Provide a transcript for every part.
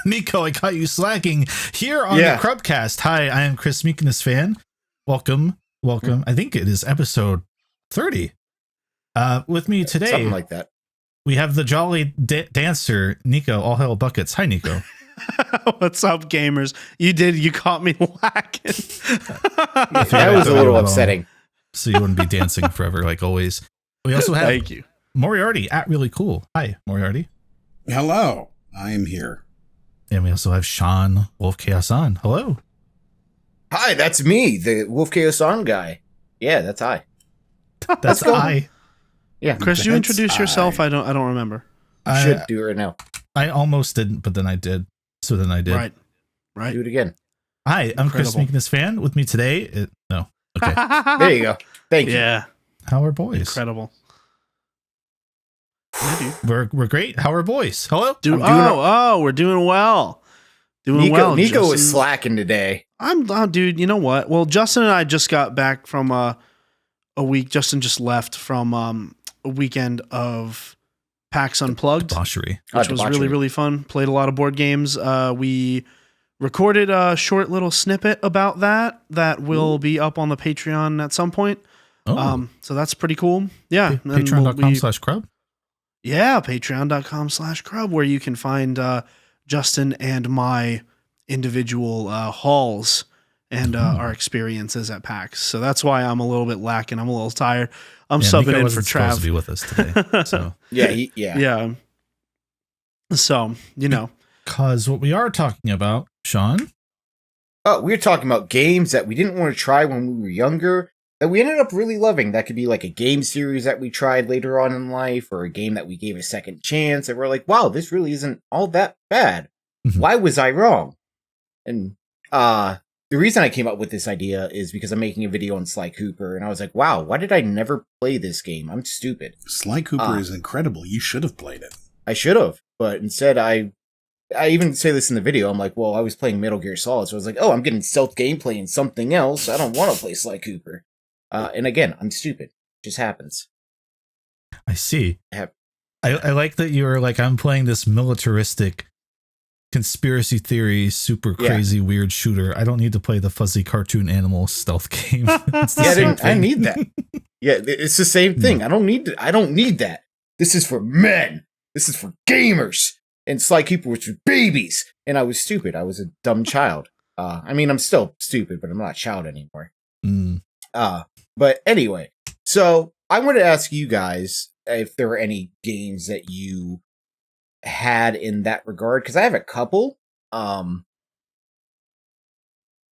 Nicco, I caught you slacking here on the Crubcast. Hi, I am Chris Meekness fan. Welcome. I think it is episode 30. With me today, something like that. We have the jolly dancer, Nicco. All hell buckets. Hi, Nicco. What's up, gamers? You caught me lacking. That was a little upsetting. So you wouldn't be dancing forever, like always. We also have Thank you. Moriarty at Really Cool. Hi, Moriarty. Hello, I am here. And we also have Sean Wolf Chaos on. Hello. Hi, that's me, the Wolf Chaos on guy. Yeah, that's I. That's I. Yeah, Chris, you introduce yourself. I don't remember. You should do it right now. I almost didn't, but then I did. So then I did. Right. Do it again. Hi, I'm Chris Meekness fan. With me today. No. Okay. There you go. Thank you. Yeah. How are boys? Incredible. We're great. How are boys? Hello? We're doing well. Nicco is slacking today. Dude, you know what? Well, Justin and I just got back from a week. Justin just left from a weekend of PAX Unplugged, debauchery, which was really, really fun. Played a lot of board games. We recorded a short little snippet about that will be up on the Patreon at some point. So that's pretty cool. Yeah. Patreon.com/Crub. Yeah, patreon.com/Crub, where you can find Justin and my individual hauls and our experiences at PAX. So that's why I'm a little bit lacking. I'm a little tired. I'm subbing Nicco in for Trav. To be with us today. So yeah. So, because what we are talking about, Sean. We're talking about games that we didn't want to try when we were younger, that we ended up really loving. That could be like a game series that we tried later on in life, or a game that we gave a second chance, and we're like, wow, this really isn't all that bad. Why was I wrong? And the reason I came up with this idea is because I'm making a video on Sly Cooper, and I was like, wow, why did I never play this game? I'm stupid. Sly Cooper is incredible. You should have played it. I should have, but instead I even say this in the video. I'm like, well, I was playing Metal Gear Solid, so I was like, oh, I'm getting stealth gameplay in something else. I don't want to play Sly Cooper. And again, I'm stupid. It just happens. I see. I like that you were like, I'm playing this militaristic conspiracy theory, super crazy, weird shooter. I don't need to play the fuzzy cartoon animal stealth game. I need that. Yeah, it's the same thing. I don't need that. This is for men. This is for gamers. And Sly Cooper was for babies. And I was stupid. I was a dumb child. I'm still stupid, but I'm not a child anymore. But anyway, so I wanted to ask you guys if there were any games that you had in that regard, because I have a couple.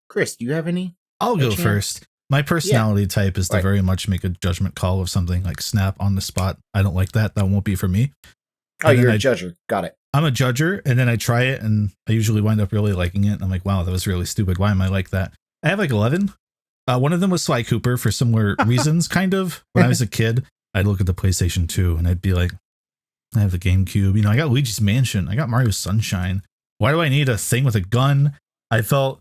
Chris, do you have any? I'll go first. My personality type is to very much make a judgment call of something, like snap on the spot. I don't like that. That won't be for me. Oh, you're a judger. Got it. I'm a judger, and then I try it, and I usually wind up really liking it. And I'm like, wow, that was really stupid. Why am I like that? I have like 11. One of them was Sly Cooper for similar reasons, kind of. When I was a kid, I'd look at the PlayStation 2 and I'd be like, I have the GameCube. I got Luigi's Mansion. I got Mario Sunshine. Why do I need a thing with a gun? I felt,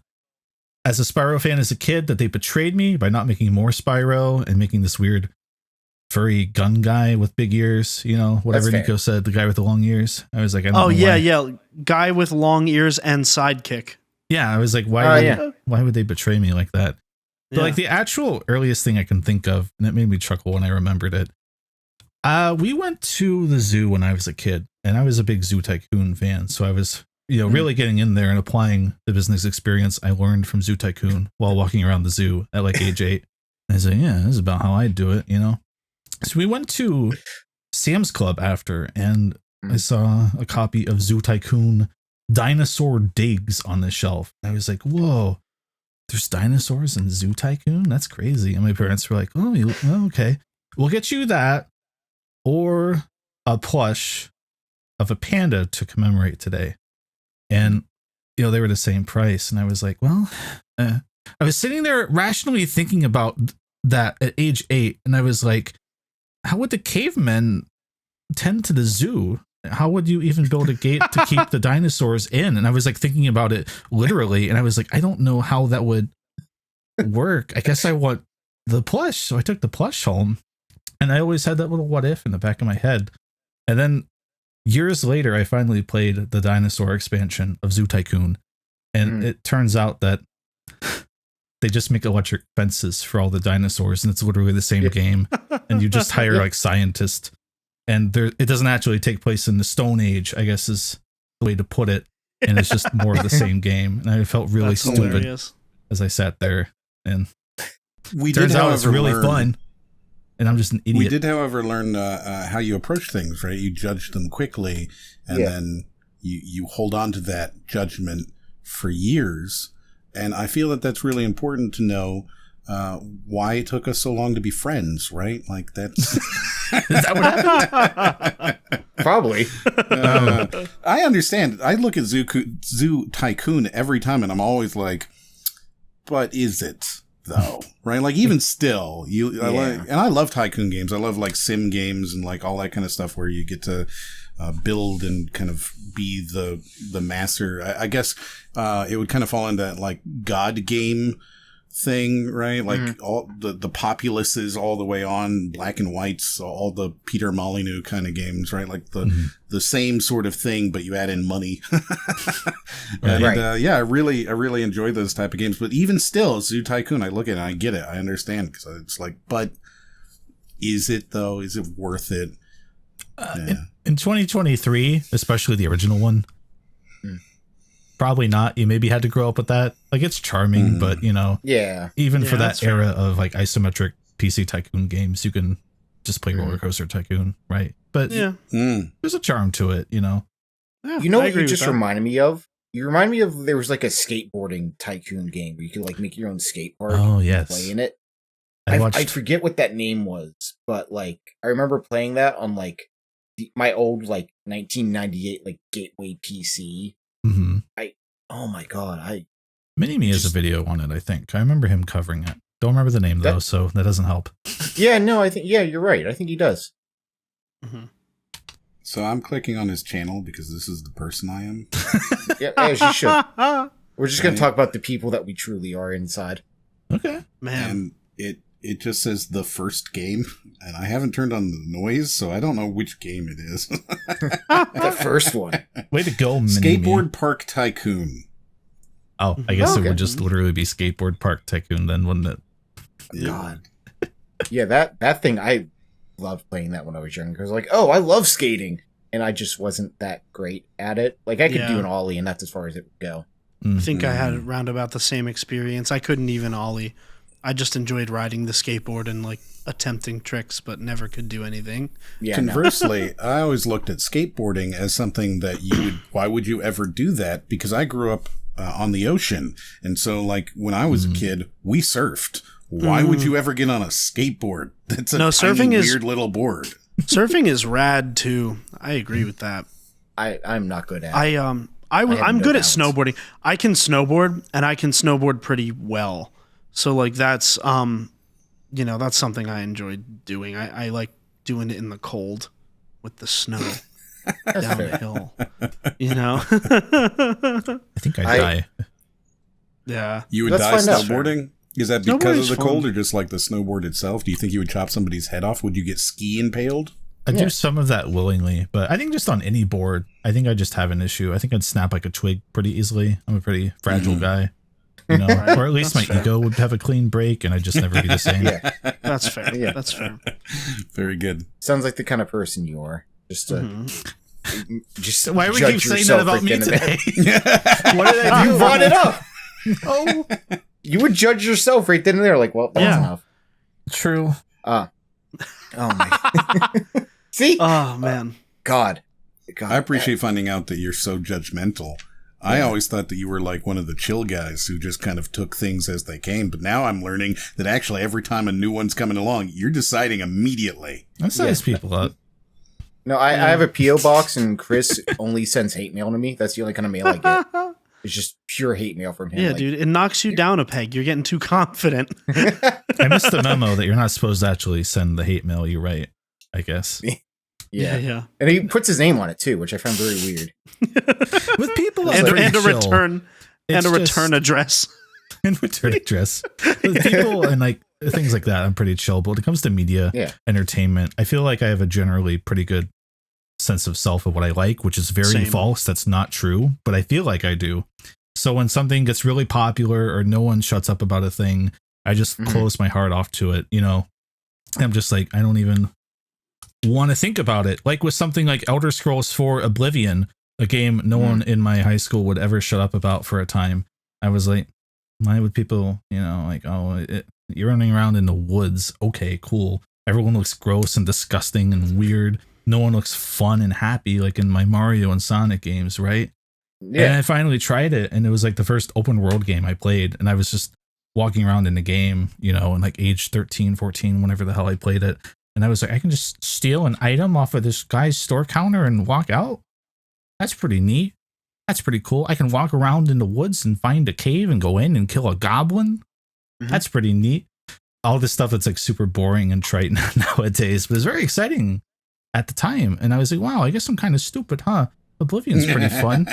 as a Spyro fan as a kid, that they betrayed me by not making more Spyro and making this weird furry gun guy with big ears. Whatever Nicco said, the guy with the long ears. I was like, I don't know why. Guy with long ears and sidekick. Yeah, I was like, why would they betray me like that? But like the actual earliest thing I can think of, and it made me chuckle when I remembered it. We went to the zoo when I was a kid, and I was a big Zoo Tycoon fan. So I was, really getting in there and applying the business experience I learned from Zoo Tycoon while walking around the zoo at like age 8. And I was like, yeah, this is about how I do it, So we went to Sam's Club after, and I saw a copy of Zoo Tycoon Dinosaur Digs on the shelf. I was like, whoa. There's dinosaurs in Zoo Tycoon? That's crazy. And my parents were like, oh, okay. We'll get you that or a plush of a panda to commemorate today. And, they were the same price. And I was like, well, I was sitting there rationally thinking about that at age 8. And I was like, how would the cavemen tend to the zoo? How would you even build a gate to keep the dinosaurs in? And I was like thinking about it literally. And I was like, I don't know how that would work. I guess I want the plush. So I took the plush home, and I always had that little what if in the back of my head. And then years later, I finally played the Dinosaur expansion of Zoo Tycoon, and it turns out that they just make electric fences for all the dinosaurs, and it's literally the same game. And you just hire like scientists, and it doesn't actually take place in the Stone Age, I guess is the way to put it. And it's just more of the same game. And I felt really stupid as I sat there. And turns out it's really fun. And I'm just an idiot. We did, however, learn how you approach things, right? You judge them quickly, and then you hold on to that judgment for years. And I feel that that's really important to know why it took us so long to be friends, right? Like that's... Is that what happened? Probably. I understand. I look at Zoo Tycoon every time, and I'm always like, but is it, though? Right? Like, even still, I love Tycoon games. I love, like, sim games and, like, all that kind of stuff where you get to build and kind of be the master. I guess it would kind of fall into that, like, God game thing, right? Like all the populaces all the way on, Black and Whites, all the Peter Molyneux kind of games, right? Like the same sort of thing, but you add in money. And I really enjoy those type of games. But even still, Zoo Tycoon, I look at it and I get it. I understand, because it's like, but is it though? Is it worth it? In 2023, especially the original one, probably not. You maybe had to grow up with that. Like, it's charming, but even for that era of like isometric PC Tycoon games, you can just play Roller Coaster Tycoon, right? But there's a charm to it, you know. Yeah, you know what you just reminded me of? You remind me of, there was like a skateboarding Tycoon game where you could like make your own skate park. Oh yes, play in it. I forget what that name was, but like I remember playing that on like my old like 1998 like Gateway PC. Oh my god, Mini-Me has a video on it, I think. I remember him covering it. Don't remember the name though, so that doesn't help. Yeah, no, I think you're right. I think he does. So I'm clicking on his channel because this is the person I am. Yeah, as you should. We're just going to talk about the people that we truly are inside. Okay, man. And it just says the first game, and I haven't turned on the noise, so I don't know which game it is. The first one. Way to go, Mini-Me. Skateboard Park Tycoon. Oh, I guess it would just literally be Skateboard Park Tycoon then, wouldn't it? God. Yeah, that thing, I loved playing that when I was younger. Because like, oh, I love skating. And I just wasn't that great at it. Like, I could do an ollie, and that's as far as it would go. I think I had around about the same experience. I couldn't even ollie. I just enjoyed riding the skateboard and like attempting tricks, but never could do anything. Yeah, conversely, I always looked at skateboarding as something that why would you ever do that? Because I grew up on the ocean. And so like when I was a kid, we surfed. Why would you ever get on a skateboard? That's a tiny, weird little board. Surfing is rad too. I agree with that. I'm not good at it. I'm good at snowboarding. I can snowboard, and I can snowboard pretty well. So like that's that's something I enjoy doing. I like doing it in the cold with the snow down the hill. You know? I think I'd die. Yeah. You would die snowboarding? Is that because of the cold or just like the snowboard itself? Do you think you would chop somebody's head off? Would you get ski impaled? I'd do some of that willingly, but I think just on any board, I think I just have an issue. I think I'd snap like a twig pretty easily. I'm a pretty fragile guy. You know, or at least my ego would have a clean break, and I'd just never be the same. Yeah, that's fair. Yeah, that's fair. Very good. Sounds like the kind of person you are. Just why would you keep saying that about me today? What did I do? You brought it up. Oh, you would judge yourself right then and there. Like, well, that's enough. True. Oh my. See? Oh man. God. I appreciate finding out that you're so judgmental. I always thought that you were like one of the chill guys who just kind of took things as they came. But now I'm learning that actually every time a new one's coming along, you're deciding immediately. That size people up. No, I have a P.O. box, and Chris only sends hate mail to me. That's the only kind of mail I get. It's just pure hate mail from him. Yeah, dude, it knocks you down a peg. You're getting too confident. I missed the memo that you're not supposed to actually send the hate mail you write, I guess. Yeah. And he puts his name on it too, which I found very weird. With people and a return address. And return address. With people and like things like that, I'm pretty chill. But when it comes to media, entertainment, I feel like I have a generally pretty good sense of self of what I like, which is very false. That's not true, but I feel like I do. So when something gets really popular or no one shuts up about a thing, I just close my heart off to it. You know, I'm just like, I don't even want to think about it. Like with something like Elder Scrolls 4 Oblivion, a game no one in my high school would ever shut up about for a time. I was like, why would people, you know, like, oh, you're running around in the woods. Okay, cool. Everyone looks gross and disgusting and weird. No one looks fun and happy like in my Mario and Sonic games, right? Yeah. And I finally tried it, and it was like the first open world game I played, and I was just walking around in the game, you know, and like age 13, 14, whenever the hell I played it. And I was like, I can just steal an item off of this guy's store counter and walk out. That's pretty neat. That's pretty cool. I can walk around in the woods and find a cave and go in and kill a goblin. That's pretty neat. All this stuff that's like super boring and trite nowadays, but it's very exciting at the time. And I was like, wow, I guess I'm kind of stupid, huh? Oblivion's pretty fun.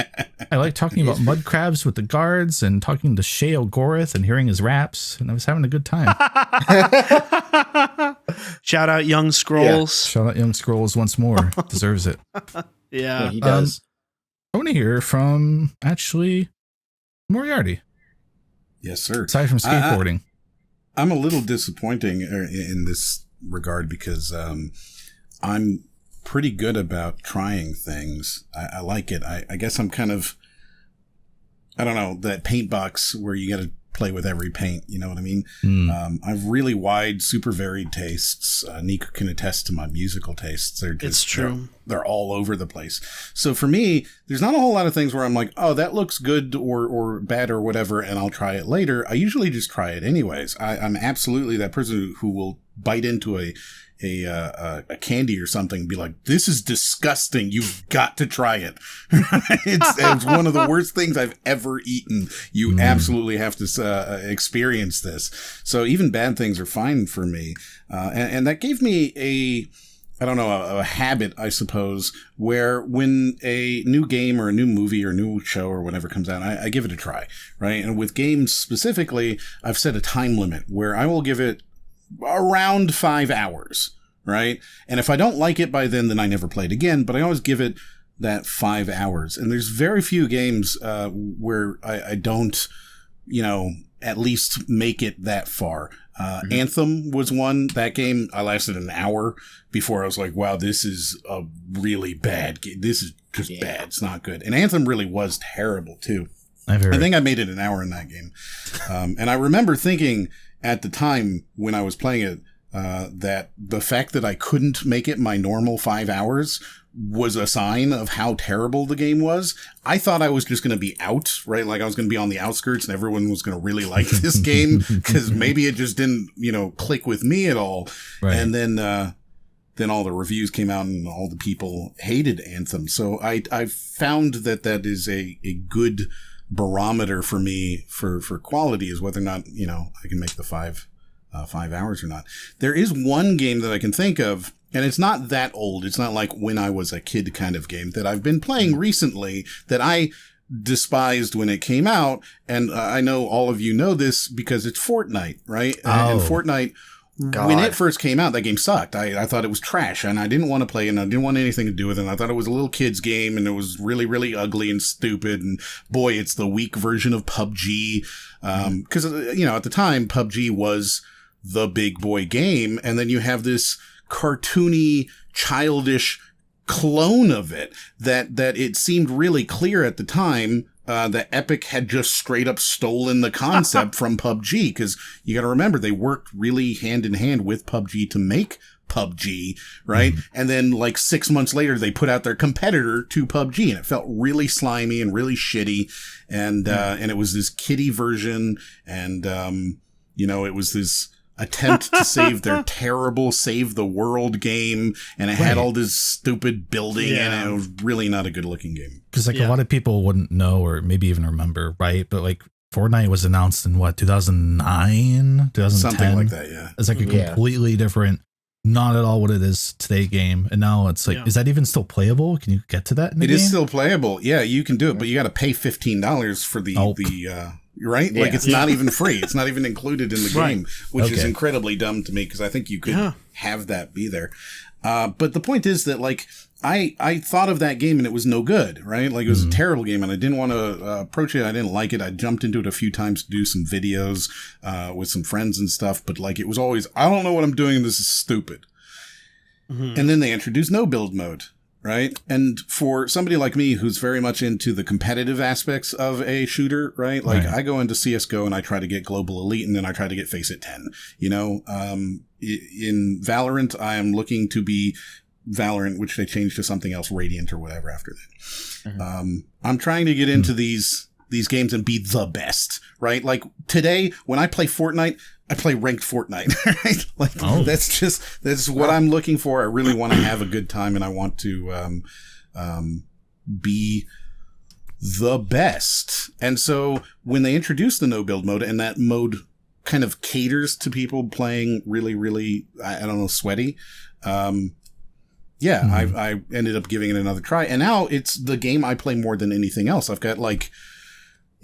I like talking about mud crabs with the guards and talking to Shay O'Gorith and hearing his raps, and I was having a good time. Shout out Young Scrolls. Yeah. Shout out Young Scrolls once more. Deserves it. Yeah, he does. I want to hear from actually Moriarty. Yes, sir. Aside from skateboarding. I'm a little disappointing in this regard because I'm pretty good about trying things. I like it. I guess I'm kind of, I don't know, that paint box where you got to play with every paint. You know what I mean? I've really wide, super varied tastes. Nicco can attest to my musical tastes. They're just, it's true. They're all over the place. So for me, there's not a whole lot of things where I'm like, oh, that looks good or bad or whatever, and I'll try it later. I usually just try it anyways. I'm absolutely that person who will bite into a candy or something and be like, this is disgusting. You've got to try it. it's one of the worst things I've ever eaten. You absolutely have to experience this. So even bad things are fine for me. And that gave me a habit, I suppose, where when a new game or a new movie or a new show or whatever comes out, I give it a try, right? And with games specifically, I've set a time limit where I will give it around 5 hours, right? And if I don't like it by then I never play it again, but I always give it that 5 hours. And there's very few games where I don't, you know, at least make it that far. Anthem was one. That game, I lasted an hour before I was like, wow, this is a really bad game. This is just bad. It's not good. And Anthem really was terrible too. I think I made it an hour in that game. And I remember thinking at the time when I was playing it, that the fact that I couldn't make it my normal 5 hours was a sign of how terrible the game was. I thought I was just going to be out, right? Like I was going to be on the outskirts and everyone was going to really like this game because maybe it just didn't, you know, click with me at all. Right. And then all the reviews came out and all the people hated Anthem. So I found that is a good barometer for me for quality is whether or not, you know, I can make the 5 hours or not. There is one game that I can think of, and it's not that old. It's not like when I was a kid kind of game that I've been playing recently that I despised when it came out. And I know all of you know this because it's Fortnite, right? Oh. And Fortnite, when it first came out, that game sucked. I thought it was trash and I didn't want to play it and I didn't want anything to do with it. And I thought it was a little kid's game and it was really, really ugly and stupid. And boy, it's the weak version of PUBG. Cause you know, at the time PUBG was the big boy game. And then you have this cartoony, childish clone of it that it seemed really clear at the time that Epic had just straight up stolen the concept from PUBG, because you got to remember they worked really hand in hand with PUBG to make PUBG, right? And then like 6 months later, they put out their competitor to PUBG, and it felt really slimy and really shitty. And it was this kiddie version, and you know, it was this attempt to save their terrible Save the World game, and it had all this stupid building, and it was really not a good looking game. Because like a lot of people wouldn't know or maybe even remember, right? But like Fortnite was announced in what, 2009, 2010? Something like that, yeah. It's like a completely different, not at all what it is today game. And now it's like, is that even still playable? Can you get to that in the game? It is still playable. Yeah, you can do it, but you got to pay $15 for the right? Yeah. Like it's not even free. It's not even included in the game, which is incredibly dumb to me because I think you could have that be there. But the point is that like I thought of that game and it was no good, right? Like it was a terrible game and I didn't want to approach it. I didn't like it. I jumped into it a few times to do some videos with some friends and stuff, but like it was always, I don't know what I'm doing. This is stupid. And then they introduced no build mode, right? And for somebody like me who's very much into the competitive aspects of a shooter, right? Like I go into CSGO and I try to get global elite and then I try to get face at 10, you know? In Valorant, I am looking to be Valorant, which they changed to something else, Radiant or whatever after that. I'm trying to get into these games and be the best, right? Like today, when I play Fortnite, I play ranked Fortnite, right? Like that's what I'm looking for. I really want to have a good time and I want to be the best. And so when they introduced the no build mode and that mode kind of caters to people playing really, really, I don't know, sweaty, I ended up giving it another try. And now it's the game I play more than anything else. I've got like,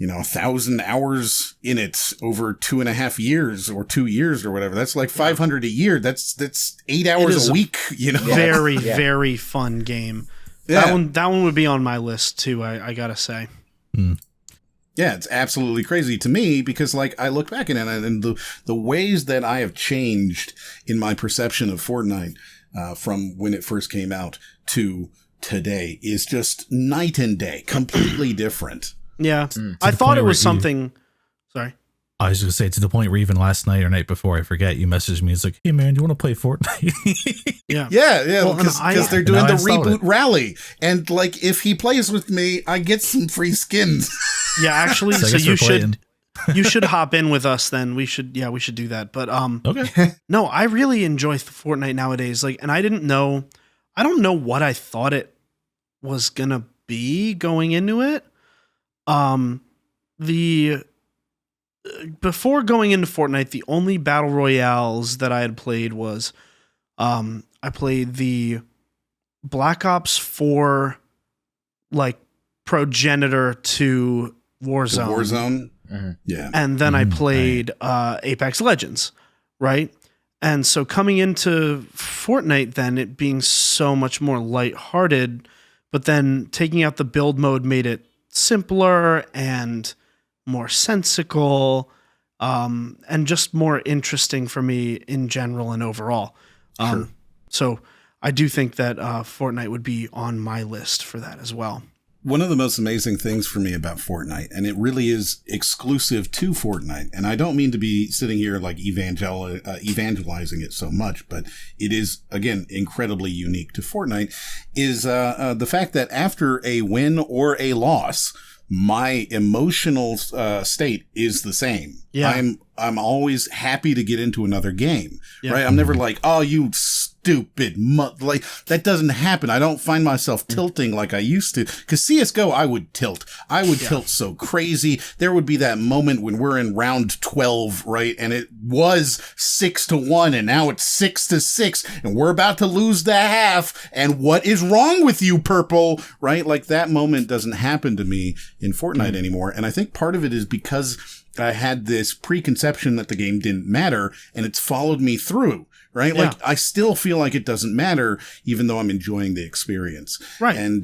1,000 hours in it over 2.5 years or 2 years or whatever. That's like 500 a year. That's 8 hours a week, Very, very fun game. Yeah. That one would be on my list too, I gotta say. Yeah, it's absolutely crazy to me because like I look back at it and the ways that I have changed in my perception of Fortnite from when it first came out to today is just night and day, completely different. Yeah. I thought it was something. Sorry. I was going to say, to the point where even last night or night before, I forget, you messaged me. It's like, hey, man, do you want to play Fortnite? Yeah. Yeah. Because they're doing the reboot rally. And like, if he plays with me, I get some free skins. Yeah, actually, so you should hop in with us then. We should do that. But okay. No, I really enjoy Fortnite nowadays. Like, and I don't know what I thought it was gonna be going into it. Before going into Fortnite, the only battle royales that I had played was I played the Black Ops 4 like progenitor to Warzone. Warzone? Yeah. And then I played Apex Legends, right? And so coming into Fortnite then, it being so much more lighthearted, but then taking out the build mode made it simpler and more sensical, and just more interesting for me in general and overall. Sure. So I do think that Fortnite would be on my list for that as well. One of the most amazing things for me about Fortnite, and it really is exclusive to Fortnite, and I don't mean to be sitting here like evangelizing it so much, but it is, again, incredibly unique to Fortnite, is the fact that after a win or a loss, my emotional state is the same. Yeah. I'm always happy to get into another game, right? I'm never like, oh, you stupid like that doesn't happen. I don't find myself tilting like I used to. Because CSGO, I would tilt. I would tilt so crazy. There would be that moment when we're in round 12, right? And it was 6-1, and now it's 6-6, and we're about to lose the half. And what is wrong with you, Purple? Right? Like that moment doesn't happen to me in Fortnite anymore. And I think part of it is because I had this preconception that the game didn't matter, and it's followed me through, right? Yeah. Like, I still feel like it doesn't matter, even though I'm enjoying the experience. Right. And,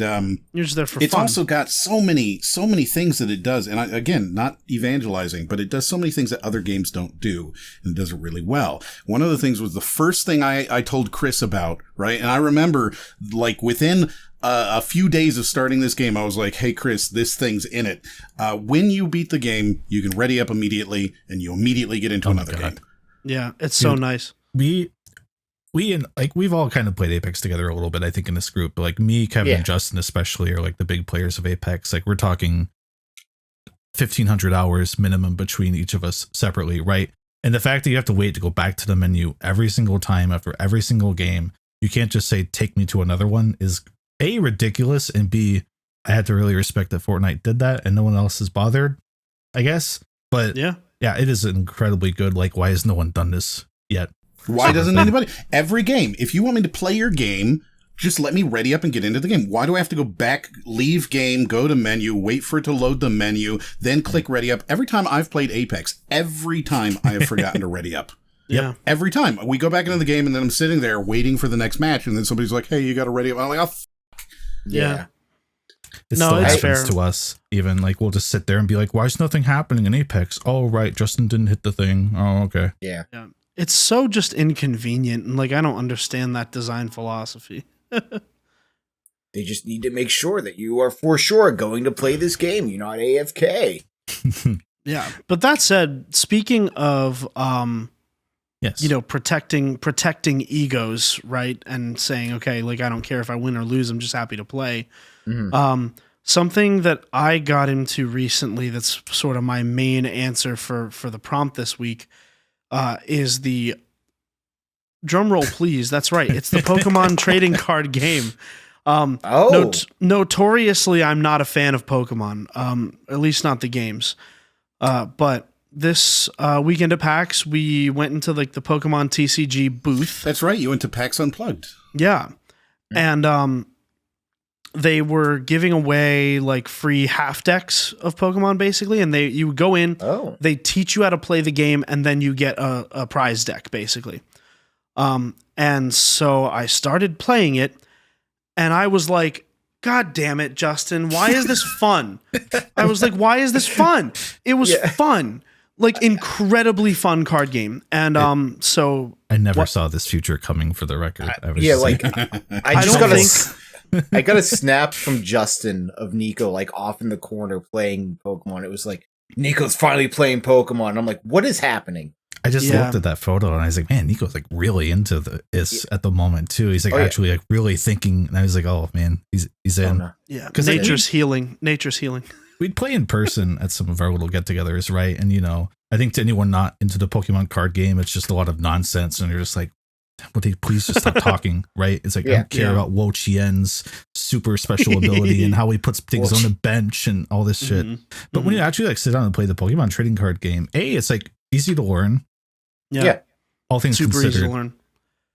you're just there for it's fun. also got so many things that it does. And again, not evangelizing, but it does so many things that other games don't do, and it does it really well. One of the things was the first thing I told Chris about, right? And I remember, like, within a few days of starting this game, I was like, hey, Chris, this thing's in it. When you beat the game, you can ready up immediately, and you immediately get into another game. Yeah, it's so nice. We've all kind of played Apex together a little bit, I think, in this group. But like me, Kevin, and Justin especially are like the big players of Apex. Like we're talking 1,500 hours minimum between each of us separately, right? And the fact that you have to wait to go back to the menu every single time after every single game, you can't just say, take me to another one, is A, ridiculous, and B, I had to really respect that Fortnite did that and no one else is bothered, I guess. But yeah, it is incredibly good. Like, why has no one done this yet? Why doesn't anybody? Every game, if you want me to play your game, just let me ready up and get into the game. Why do I have to go back, leave game, go to menu, wait for it to load the menu, then click ready up? Every time I've played Apex, every time I have forgotten to ready up. Yeah. Every time. We go back into the game and then I'm sitting there waiting for the next match and then somebody's like, hey, you got to ready up. I'm like, oh, Yeah. It No, still it's happens fair. to us. Even like we'll just sit there and be like, "Why is nothing happening in Apex?" Oh, right, Justin didn't hit the thing. Oh, okay. Yeah. It's so just inconvenient, and like I don't understand that design philosophy. They just need to make sure that you are for sure going to play this game. You're not AFK. Yeah, but that said, speaking of Yes. you know, protecting egos, right? And saying, okay, like I don't care if I win or lose, I'm just happy to play. Mhm. Something that I got into recently that's sort of my main answer for the prompt this week is the drum roll, please. That's right. It's the Pokemon trading card game. Notoriously, I'm not a fan of Pokemon, at least not the games. But this weekend at PAX, we went into like the Pokemon TCG booth. That's right. You went to PAX Unplugged. Yeah. And they were giving away like free half decks of Pokemon basically. And you go in, they teach you how to play the game, and then you get a prize deck basically. And so I started playing it, and I was like, God damn it, Justin, why is this fun? I was like, why is this fun? It was fun. Like incredibly fun card game. And so I never saw this future coming, for the record. I got a snap from Justin of Nicco like off in the corner playing Pokemon. It was like, Nico's finally playing Pokemon. I'm like, what is happening? I just looked at that photo and I was like, man, Nicco's like really into this at the moment too. He's like actually like really thinking. And I was like, oh man, he's in. No. Yeah, because nature's healing. We'd play in person at some of our little get-togethers, right? And you know, I think to anyone not into the Pokemon card game, it's just a lot of nonsense, and you're just like, would he please just stop talking, right? It's like, I don't care about Wo Chien's super special ability and how he puts things on the bench and all this shit. But when you actually like sit down and play the Pokemon trading card game, it's like easy to learn. Yeah. All things super considered. easy to learn.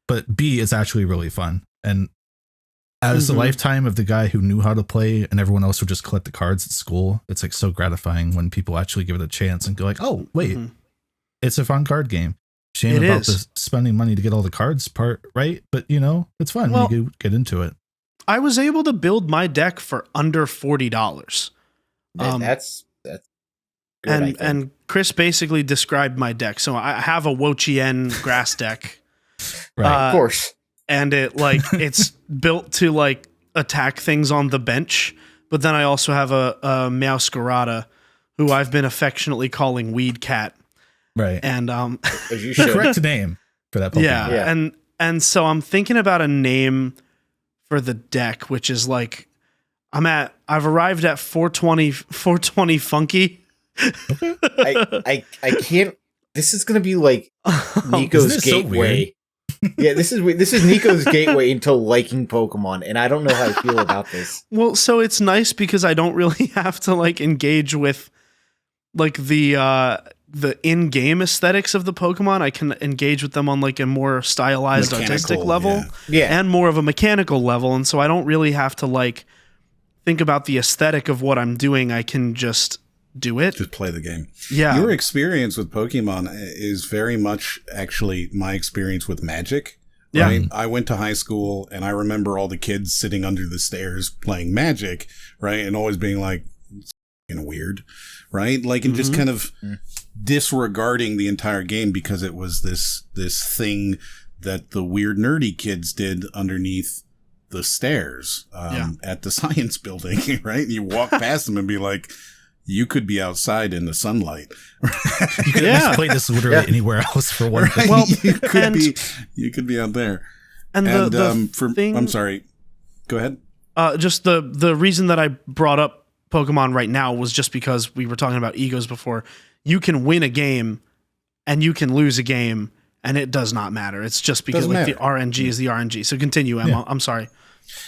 But B, it's actually really fun. And as the lifetime of the guy who knew how to play and everyone else would just collect the cards at school, it's like so gratifying when people actually give it a chance and go like, oh, wait, it's a fun card game. Shame about the spending money to get all the cards part, right? But, you know, it's fun when you get into it. I was able to build my deck for under $40. That's good, and Chris basically described my deck. So I have a Wo Chien grass deck. Right. Of course. And it's built to like attack things on the bench. But then I also have a Meowscarada, who I've been affectionately calling Weed Cat. Right. And as you should. Correct name for that Pokemon. Yeah. And so I'm thinking about a name for the deck, which is like I've arrived at 420 Funky. I can't. This is gonna be like Nico's gateway. This is Nico's gateway into liking Pokemon, and I don't know how I feel about this. Well, so it's nice because I don't really have to like engage with like the in-game aesthetics of the Pokemon. I can engage with them on like a more stylized artistic level, and more of a mechanical level. And so I don't really have to like think about the aesthetic of what I'm doing. I can just do it. Just play the game. Yeah. Your experience with Pokemon is very much actually my experience with Magic. Right? Yeah. I went to high school and I remember all the kids sitting under the stairs playing Magic, right? And always being like, it's weird, right? Like, and just kind of disregarding the entire game because it was this thing that the weird nerdy kids did underneath the stairs at the science building, right? You walk past them and be like, you could be outside in the sunlight. You could at least play this literally anywhere else for one thing. Well, you could be out there. And the thing, I'm sorry. Go ahead. Just the reason that I brought up Pokemon right now was just because we were talking about egos before. You can win a game and you can lose a game and it does not matter. It's just because like the RNG is the RNG. So continue, Emma. Yeah. I'm sorry.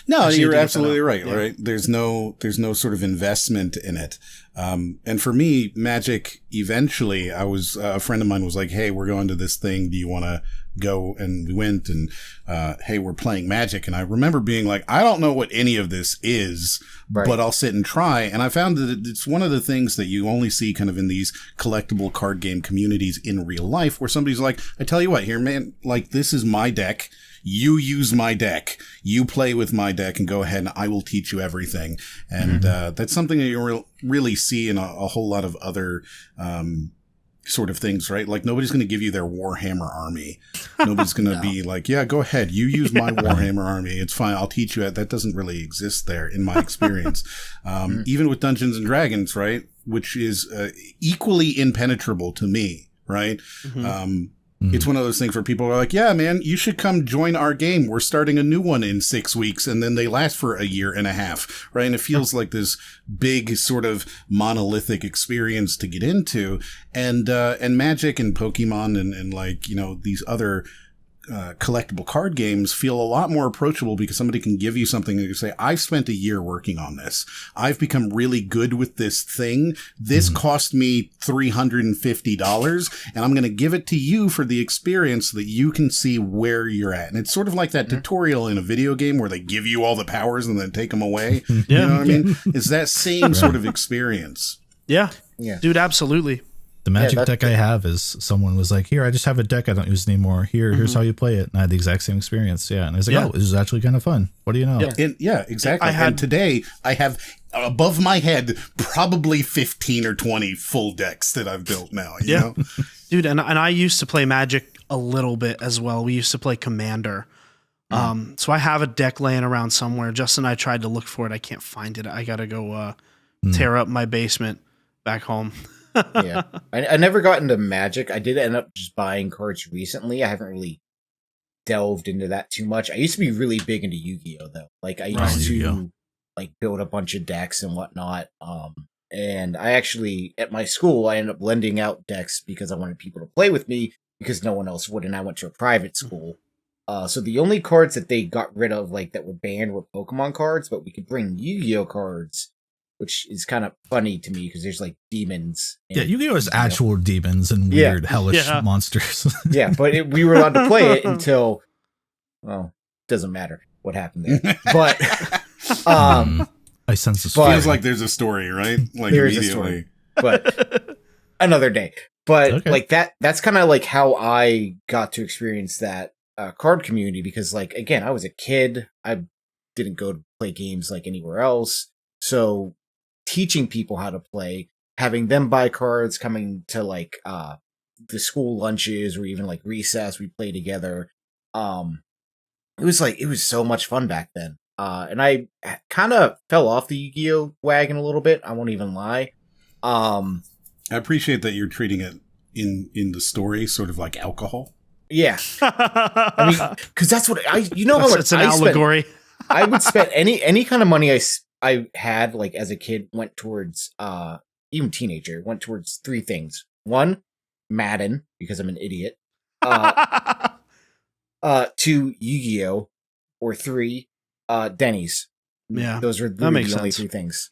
No, you're absolutely right. Yeah. Right. There's no sort of investment in it. And for me, Magic, eventually a friend of mine was like, hey, we're going to this thing. Do you want to go, and we went and, hey, we're playing Magic. And I remember being like, I don't know what any of this is, but I'll sit and try. And I found that it's one of the things that you only see kind of in these collectible card game communities in real life, where somebody's like, I tell you what, here, man, like, this is my deck. You use my deck. You play with my deck and go ahead and I will teach you everything. And that's something that you really see in a whole lot of other sort of things, right? Like, nobody's going to give you their Warhammer army. Nobody's going to be like, yeah, go ahead. You use my Warhammer army. It's fine. I'll teach you. That doesn't really exist there in my experience. Even with Dungeons and Dragons, right? Which is equally impenetrable to me, right? It's one of those things where people are like, yeah, man, you should come join our game. We're starting a new one in 6 weeks, and then they last for a year and a half, right? And it feels like this big sort of monolithic experience to get into. And Magic and Pokemon and like, you know, these other collectible card games feel a lot more approachable because somebody can give you something and you say, I've spent a year working on this. I've become really good with this thing. This cost me $350 and I'm going to give it to you for the experience so that you can see where you're at. And it's sort of like that tutorial in a video game where they give you all the powers and then take them away. You know what I mean? It's that same sort of experience. Yeah. Dude, absolutely. The Magic deck I have is someone was like, here, I just have a deck I don't use anymore. Here's how you play it. And I had the exact same experience. Yeah. And I was like, oh, this is actually kind of fun. What do you know? Yeah, exactly. And today I have above my head probably 15 or 20 full decks that I've built now. You know? Dude, and I used to play Magic a little bit as well. We used to play Commander. So I have a deck laying around somewhere. Justin and I tried to look for it. I can't find it. I got to go tear up my basement back home. I never got into Magic. I did end up just buying cards recently. I haven't really delved into that too much. I used to be really big into Yu-Gi-Oh though. Like I used to like build a bunch of decks and whatnot. And I actually at my school I ended up lending out decks because I wanted people to play with me because no one else would, and I went to a private school. So the only cards that they got rid of, like that were banned, were Pokemon cards, but we could bring Yu-Gi-Oh cards, which is kind of funny to me because there's like demons. Yu-Gi-Oh is actual demons and weird hellish monsters. But we were allowed to play it until, well, doesn't matter what happened there. But I sense this. Feels like there's a story, right? Like there's immediately. A story, but another day. But like that's kind of like how I got to experience that card community because, like, again, I was a kid. I didn't go to play games like anywhere else. So teaching people how to play, having them buy cards, coming to like the school lunches or even like recess, we play together. It was so much fun back then. And I kind of fell off the Yu-Gi-Oh wagon a little bit. I won't even lie. I appreciate that you're treating it in the story sort of like alcohol. Yeah. I mean, because that's what how much it's an allegory. I would spend any kind of money I had, like, as a kid, went towards, even teenager, went towards three things. One, Madden, because I'm an idiot. Two, Yu-Gi-Oh! Or three, Denny's. Yeah, those are the only three things.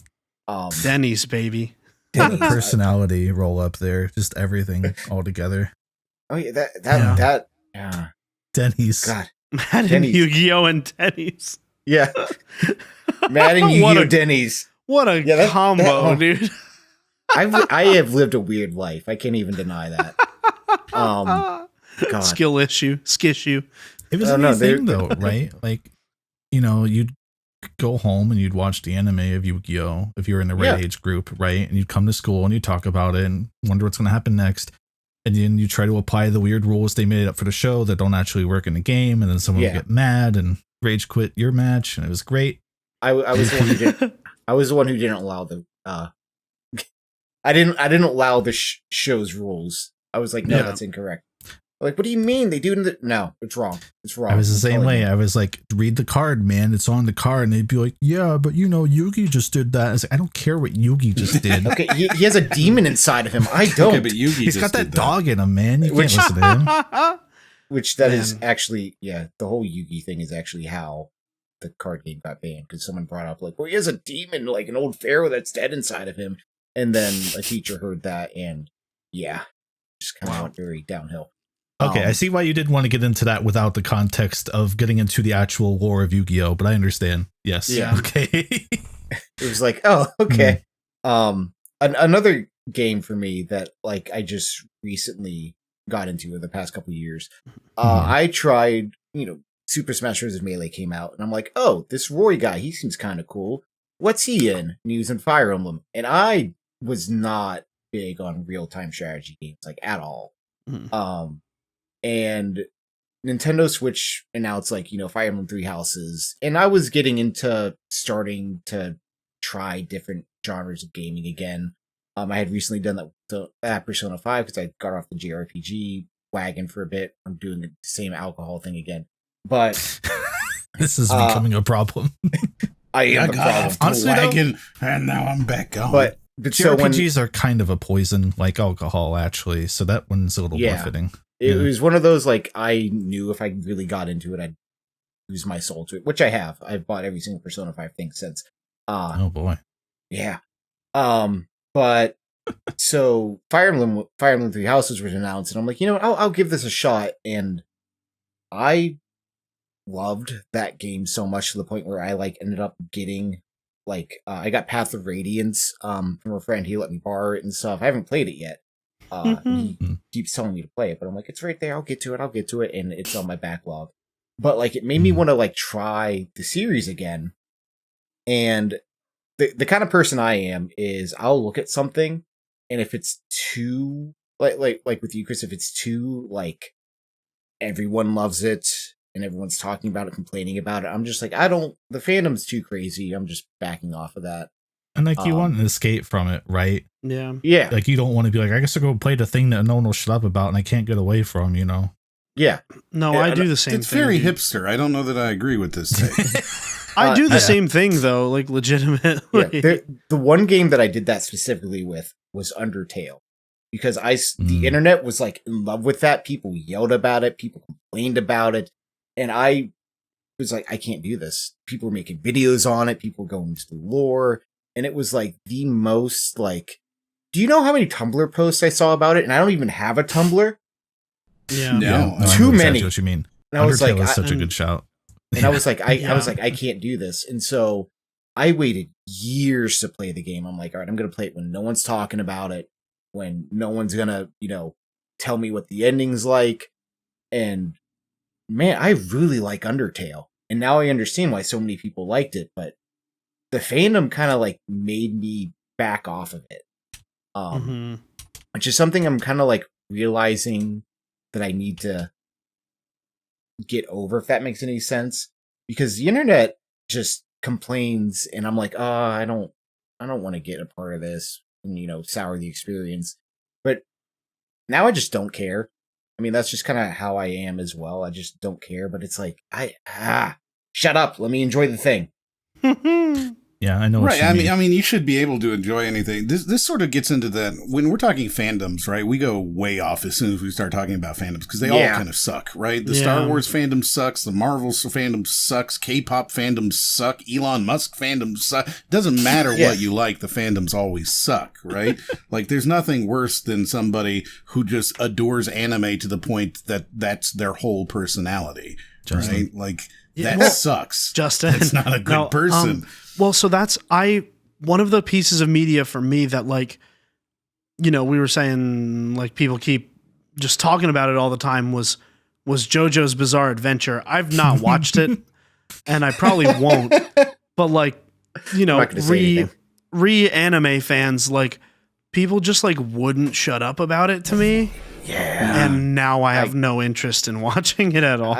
Denny's, baby. Denny's. Personality roll up there, just everything all together. Oh yeah, that Denny's. God, Madden, Denny's. Yu-Gi-Oh, and Denny's. Yeah. Madden, Yu-Gi-Oh, Denny's. What a combo, dude. I have lived a weird life. I can't even deny that. God. Skill issue. It was a new thing, though, right? Like, you'd go home and you'd watch the anime of Yu-Gi-Oh! If you were in the right age group, right? And you'd come to school and you'd talk about it and wonder what's going to happen next. And then you try to apply the weird rules they made up for the show that don't actually work in the game. And then someone would get mad and rage quit your match. And it was great. I was the one who didn't. I was the one who didn't allow the. I didn't allow the show's rules. I was like, no, that's incorrect. Like, what do you mean they do? No, it's wrong. It's wrong. I was the same way. I was like, read the card, man. It's on the card. And they'd be like, yeah, but Yugi just did that. I was like, I don't care what Yugi just did. Okay, he has a demon inside of him. I don't. Okay, but He's got that dog in him, man. You can't listen to him. Which is actually, the whole Yugi thing is actually how the card game got banned. Because someone brought up, like, well, he has a demon, like an old pharaoh that's dead inside of him. And then a teacher heard that and, just kind of went very downhill. Okay, I see why you didn't want to get into that without the context of getting into the actual lore of Yu-Gi-Oh, but I understand. Yes. Yeah. Okay. It was like, oh, okay. Another game for me that like I just recently got into in the past couple of years. I tried, Super Smash Bros. Melee came out, and I'm like, oh, this Roy guy, he seems kind of cool. What's he in? And he was in Fire Emblem, and I was not big on real-time strategy games like at all. And Nintendo Switch announced like, Fire Emblem Three Houses, and I was getting into starting to try different genres of gaming again. I had recently done that with Persona 5 because I got off the JRPG wagon for a bit. I'm doing the same alcohol thing again. But this is becoming a problem. I am a problem. Honestly, wagon, and now I'm back on. But JRPGs are kind of a poison, like alcohol, actually. So that one's a little more fitting. It was one of those, like, I knew if I really got into it, I'd lose my soul to it, which I have. I've bought every single Persona 5 thing since. Oh, boy. Yeah. But so Fire Emblem Three Houses was announced, and I'm like, I'll give this a shot. And I loved that game so much to the point where I like ended up getting like I got Path of Radiance from a friend. He let me borrow it and stuff. I haven't played it yet. He keeps telling me to play it, but I'm like, it's right there. I'll get to it, and it's on my backlog. But like, it made me want to like try the series again. And the kind of person I am is I'll look at something, and if it's too like with you, Chris, if it's too like everyone loves it and everyone's talking about it, complaining about it, I'm just like, the fandom's too crazy. I'm just backing off of that. And like, you want an escape from it, right? Yeah. Yeah. Like, you don't want to be like, I guess I'll go play the thing that no one will shut up about and I can't get away from, Yeah. No, I do the same thing. It's very hipster. I don't know that I agree with this take. I do the same thing, though, like, legitimately. Yeah, the one game that I did that specifically with was Undertale. Because the internet was, like, in love with that. People yelled about it. People complained about it. And I was like, I can't do this. People were making videos on it. People going into the lore. And it was, like, the most, like... Do you know how many Tumblr posts I saw about it? And I don't even have a Tumblr. Yeah. No. Too many. Exactly what you mean. And I was Undertale like, is such a good shout. And I was like, I can't do this. And so I waited years to play the game. I'm like, all right, I'm going to play it when no one's talking about it, when no one's going to, tell me what the ending's like. And man, I really like Undertale. And now I understand why so many people liked it, but the fandom kind of like made me back off of it. Which is something I'm kind of like realizing that I need to get over, if that makes any sense, because the internet just complains, and I'm like, I don't want to get a part of this and sour the experience. But now I just don't care. I mean, that's just kind of how I am as well. I just don't care. But it's like, shut up, let me enjoy the thing. Yeah, I know. What right. you mean. I mean, you should be able to enjoy anything. This sort of gets into that when we're talking fandoms, right? We go way off as soon as we start talking about fandoms because they all kind of suck, right? The Star Wars fandom sucks. The Marvel fandom sucks. K-pop fandoms suck. Elon Musk fandom suck. Doesn't matter what you like. The fandoms always suck, right? Like, there's nothing worse than somebody who just adores anime to the point that that's their whole personality, right? Like, that sucks. Justin. It's not a good person. Well, so that's one of the pieces of media for me that, like, we were saying, like, people keep just talking about it all the time was JoJo's Bizarre Adventure. I've not watched it, and I probably won't. But like, re-anime fans, like, people just like wouldn't shut up about it to me. Yeah. And now I have no interest in watching it at all.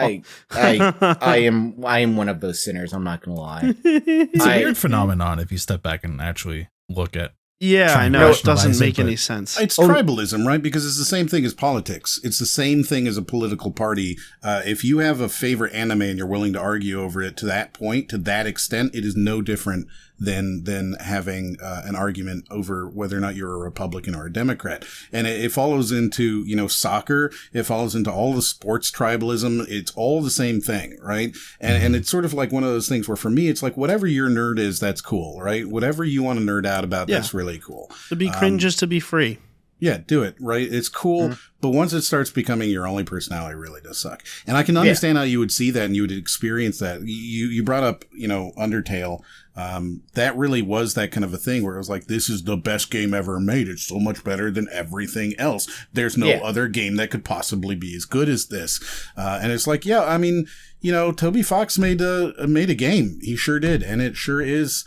I am one of those sinners, I'm not gonna lie. It's a weird phenomenon if you step back and actually look at. Yeah, I know. It doesn't make any sense. It's tribalism, right? Because it's the same thing as politics. It's the same thing as a political party. If you have a favorite anime and you're willing to argue over it to that point, to that extent, it is no different than having an argument over whether or not you're a Republican or a Democrat. And it follows into, soccer. It follows into all the sports tribalism. It's all the same thing, right? And it's sort of like one of those things where for me, it's like whatever your nerd is, that's cool, right? Whatever you want to nerd out about, that's really cool. To be cringe is to be free. Yeah, do it, right? It's cool, but once it starts becoming your only personality, it really does suck. And I can understand how you would see that and you would experience that. You brought up, Undertale. That really was that kind of a thing where it was like, this is the best game ever made. It's so much better than everything else. There's no other game that could possibly be as good as this. And it's like, Toby Fox made a game. He sure did. And it sure is,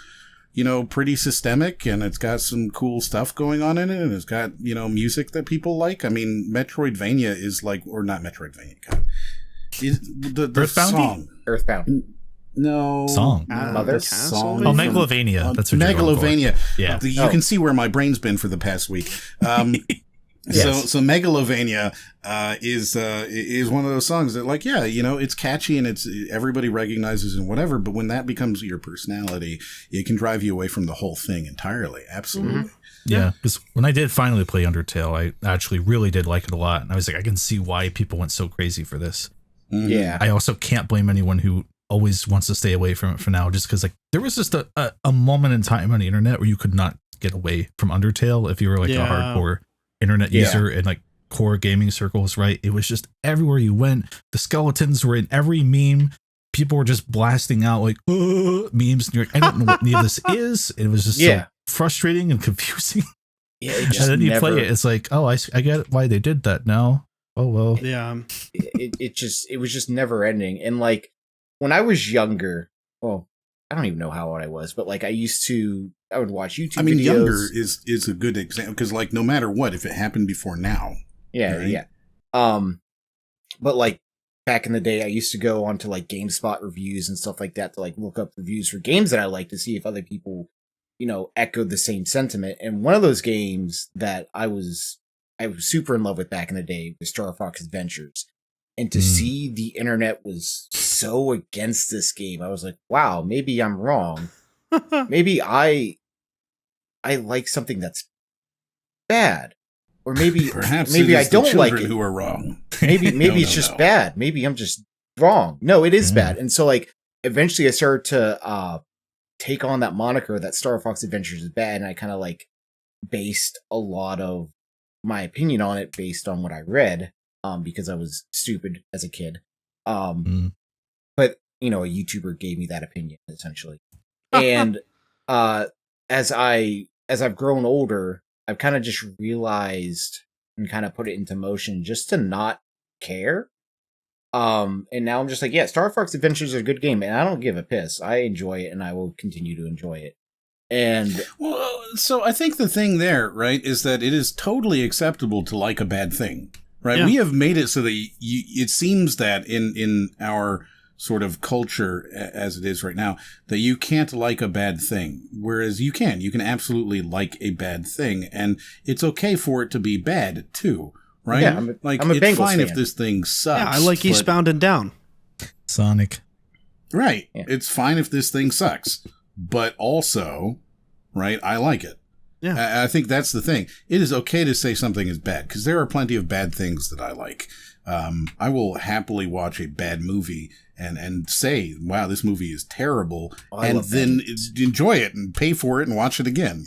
pretty systemic, and it's got some cool stuff going on in it, and it's got, music that people like. I mean, Metroidvania is like, or not Metroidvania, God. The Earthbound? song. Earthbound. No. Song. Mother song. Megalovania. That's what Megalovania. Yeah. You can see where my brain's been for the past week. Yes. So Megalovania is one of those songs that, like, it's catchy and it's everybody recognizes and whatever, but when that becomes your personality, it can drive you away from the whole thing entirely. Absolutely. Mm-hmm. Yeah, because when I did finally play Undertale, I actually really did like it a lot, and I was like, I can see why people went so crazy for this. Mm-hmm. Yeah. I also can't blame anyone who always wants to stay away from it for now, just because like there was just a moment in time on the internet where you could not get away from Undertale if you were like a hardcore internet user and like core gaming circles, right? It was just everywhere you went. The skeletons were in every meme. People were just blasting out like memes. And you're like, I don't know what any of this is. It was just so frustrating and confusing. Yeah, and then you play it, it's like, oh, I get why they did that now. Oh well. Yeah. It was just never ending. And like when I was younger, well, I don't even know how old I was, but like I would watch YouTube videos. Younger is a good example because like no matter what, if it happened before now. Yeah, right? yeah. But like back in the day, I used to go onto like GameSpot reviews and stuff like that to like look up reviews for games that I like to see if other people, echoed the same sentiment. And one of those games that I was super in love with back in the day was Star Fox Adventures. And to see the internet was so against this game, I was like, wow, maybe I'm wrong. Maybe I like something that's bad. Or maybe perhaps maybe I don't like it. Who are wrong. Maybe it's just bad. Maybe I'm just wrong. No, it is bad. And so like eventually I started to take on that moniker that Star Fox Adventures is bad, and I kind of like based a lot of my opinion on it based on what I read. Because I was stupid as a kid. But, a YouTuber gave me that opinion, essentially. And as I've grown older, I've kind of just realized and kind of put it into motion just to not care. And now I'm just like, yeah, Star Fox Adventures is a good game, and I don't give a piss. I enjoy it, and I will continue to enjoy it. And well, so I think the thing there, right, is that it is totally acceptable to like a bad thing. Right, we have made it so that it seems that in our sort of culture as it is right now, that you can't like a bad thing, whereas you can absolutely like a bad thing, and it's okay for it to be bad too, right? Yeah, I'm a it's Bengals fine fan. if this thing sucks. Yeah, I like Eastbound and Down. Sonic. Right, yeah. It's fine if this thing sucks, but also, right, I like it. Yeah. I think that's the thing. It is okay to say something is bad because there are plenty of bad things that I like. I will happily watch a bad movie and say, wow, this movie is terrible, and then enjoy it and pay for it and watch it again,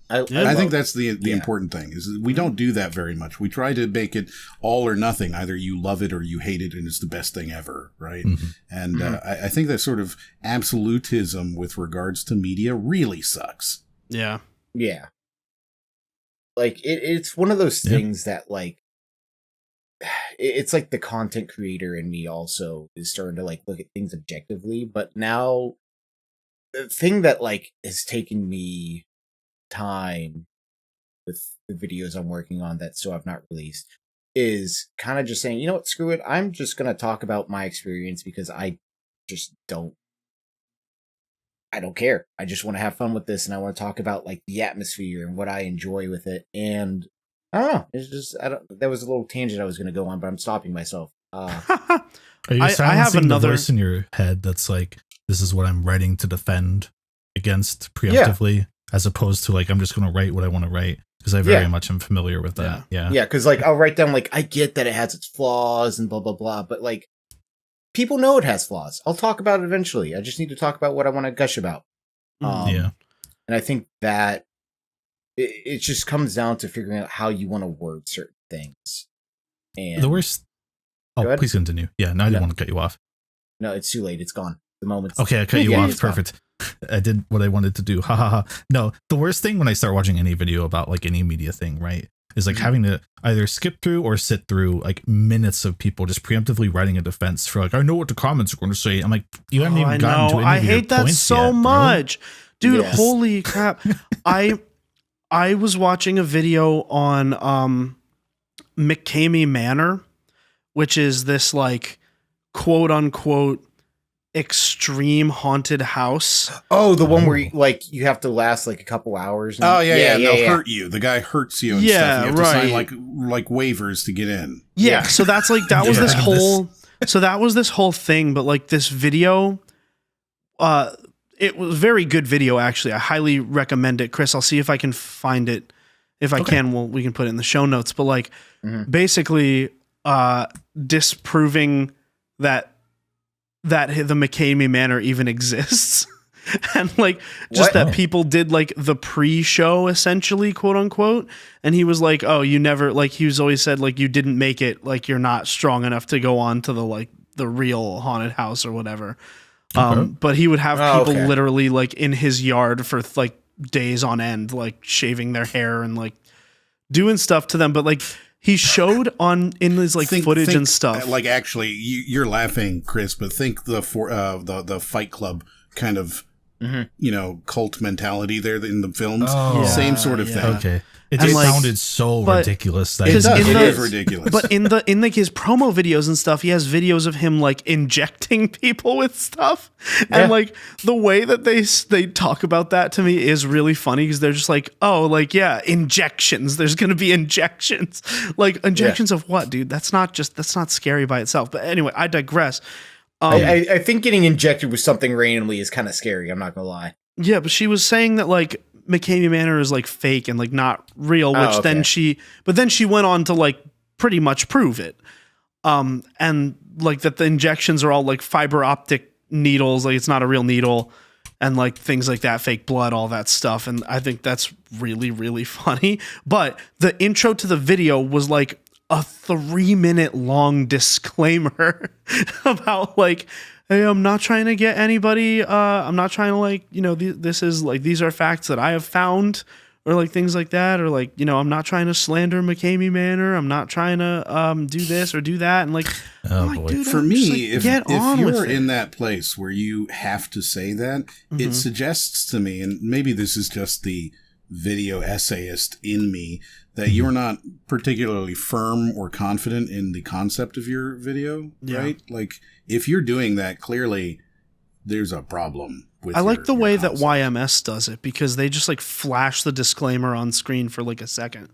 I think that's the important thing is we don't do that very much. We try to make it all or nothing. Either you love it or you hate it and it's the best thing ever, right? Mm-hmm. And I think that sort of absolutism with regards to media really sucks. Yeah. Yeah. Like, it's one of those things that, like, it's like the content creator in me also is starting to, like, look at things objectively. But now, the thing that, like, has taken me time with the videos I'm working on that still have not released is kind of just saying, you know what, screw it. I'm just going to talk about my experience because I just don't care. I just want to have fun with this, and I want to talk about like the atmosphere and what I enjoy with it. And I don't know. It's just there was a little tangent I was going to go on, but I'm stopping myself. Are you silencing the voice in your head that's like, this is what I'm writing to defend against preemptively, as opposed to like I'm just going to write what I want to write? Because I very much am familiar with that. Yeah. Because like I'll write down like I get that it has its flaws and blah blah blah, but like people know it has flaws. I'll talk about it eventually. I just need to talk about what I want to gush about. And I think that it just comes down to figuring out how you want to word certain things. And the worst. Oh, please continue. Yeah, no, I didn't want to cut you off. No, it's too late. It's gone. The moment's okay. I cut you off. Perfect. I did what I wanted to do. Ha ha ha. No, the worst thing when I start watching any video about like any media thing, right, is like having to either skip through or sit through like minutes of people just preemptively writing a defense for like, I know what the comments are going to say. I'm like, you haven't even gotten to any I of your hate that points so yet, much, dude. Yes. Holy crap! I was watching a video on McKamey Manor, which is this like quote unquote extreme haunted house. Oh, the one where you have to last like a couple hours. Oh yeah. They'll hurt you. The guy hurts you and stuff. You have to sign like waivers to get in. Yeah. So that's like that was this whole. So that was this whole thing. But like this video, it was a very good video actually. I highly recommend it, Chris. I'll see if I can find it. If I can, we can put it in the show notes. But like basically, disproving that the McKamey Manor even exists. And like just that people did like the pre-show essentially, quote unquote. And he was like, oh, you never, like he was always said like you didn't make it, like you're not strong enough to go on to the real haunted house or whatever. But he would have people literally like in his yard for like days on end, like shaving their hair and like doing stuff to them. But like he showed in his like footage and stuff. Like actually, you're laughing, Chris, but think the Fight Club kind of cult mentality there in the films. Same sort of thing. Okay, it just sounded so ridiculous. It is ridiculous. But in like his promo videos and stuff, he has videos of him like injecting people with stuff, and like the way that they talk about that to me is really funny because they're just like, oh, like injections. There's gonna be injections, like injections of what, dude? That's not scary by itself. But anyway, I digress. I think getting injected with something randomly is kind of scary. I'm not gonna lie. Yeah, but she was saying that like McKamey Manor is like fake and like not real, which then she went on to like pretty much prove it. And like that the injections are all like fiber optic needles, like it's not a real needle, and like things like that, fake blood, all that stuff. And I think that's really, really funny. But the intro to the video was like a 3-minute long disclaimer about like, hey, I'm not trying to get anybody. I'm not trying to like, this is like, these are facts that I have found, or like things like that, or like, I'm not trying to slander McKamey Manor. I'm not trying to do this or do that. And like, boy. Dude, for me, like, if you're in that place where you have to say that, it suggests to me, and maybe this is just the video essayist in me, that you're not particularly firm or confident in the concept of your video, right? Like, if you're doing that, clearly there's a problem with I like the way concept. that YMS does it, because they just like flash the disclaimer on screen for like a second.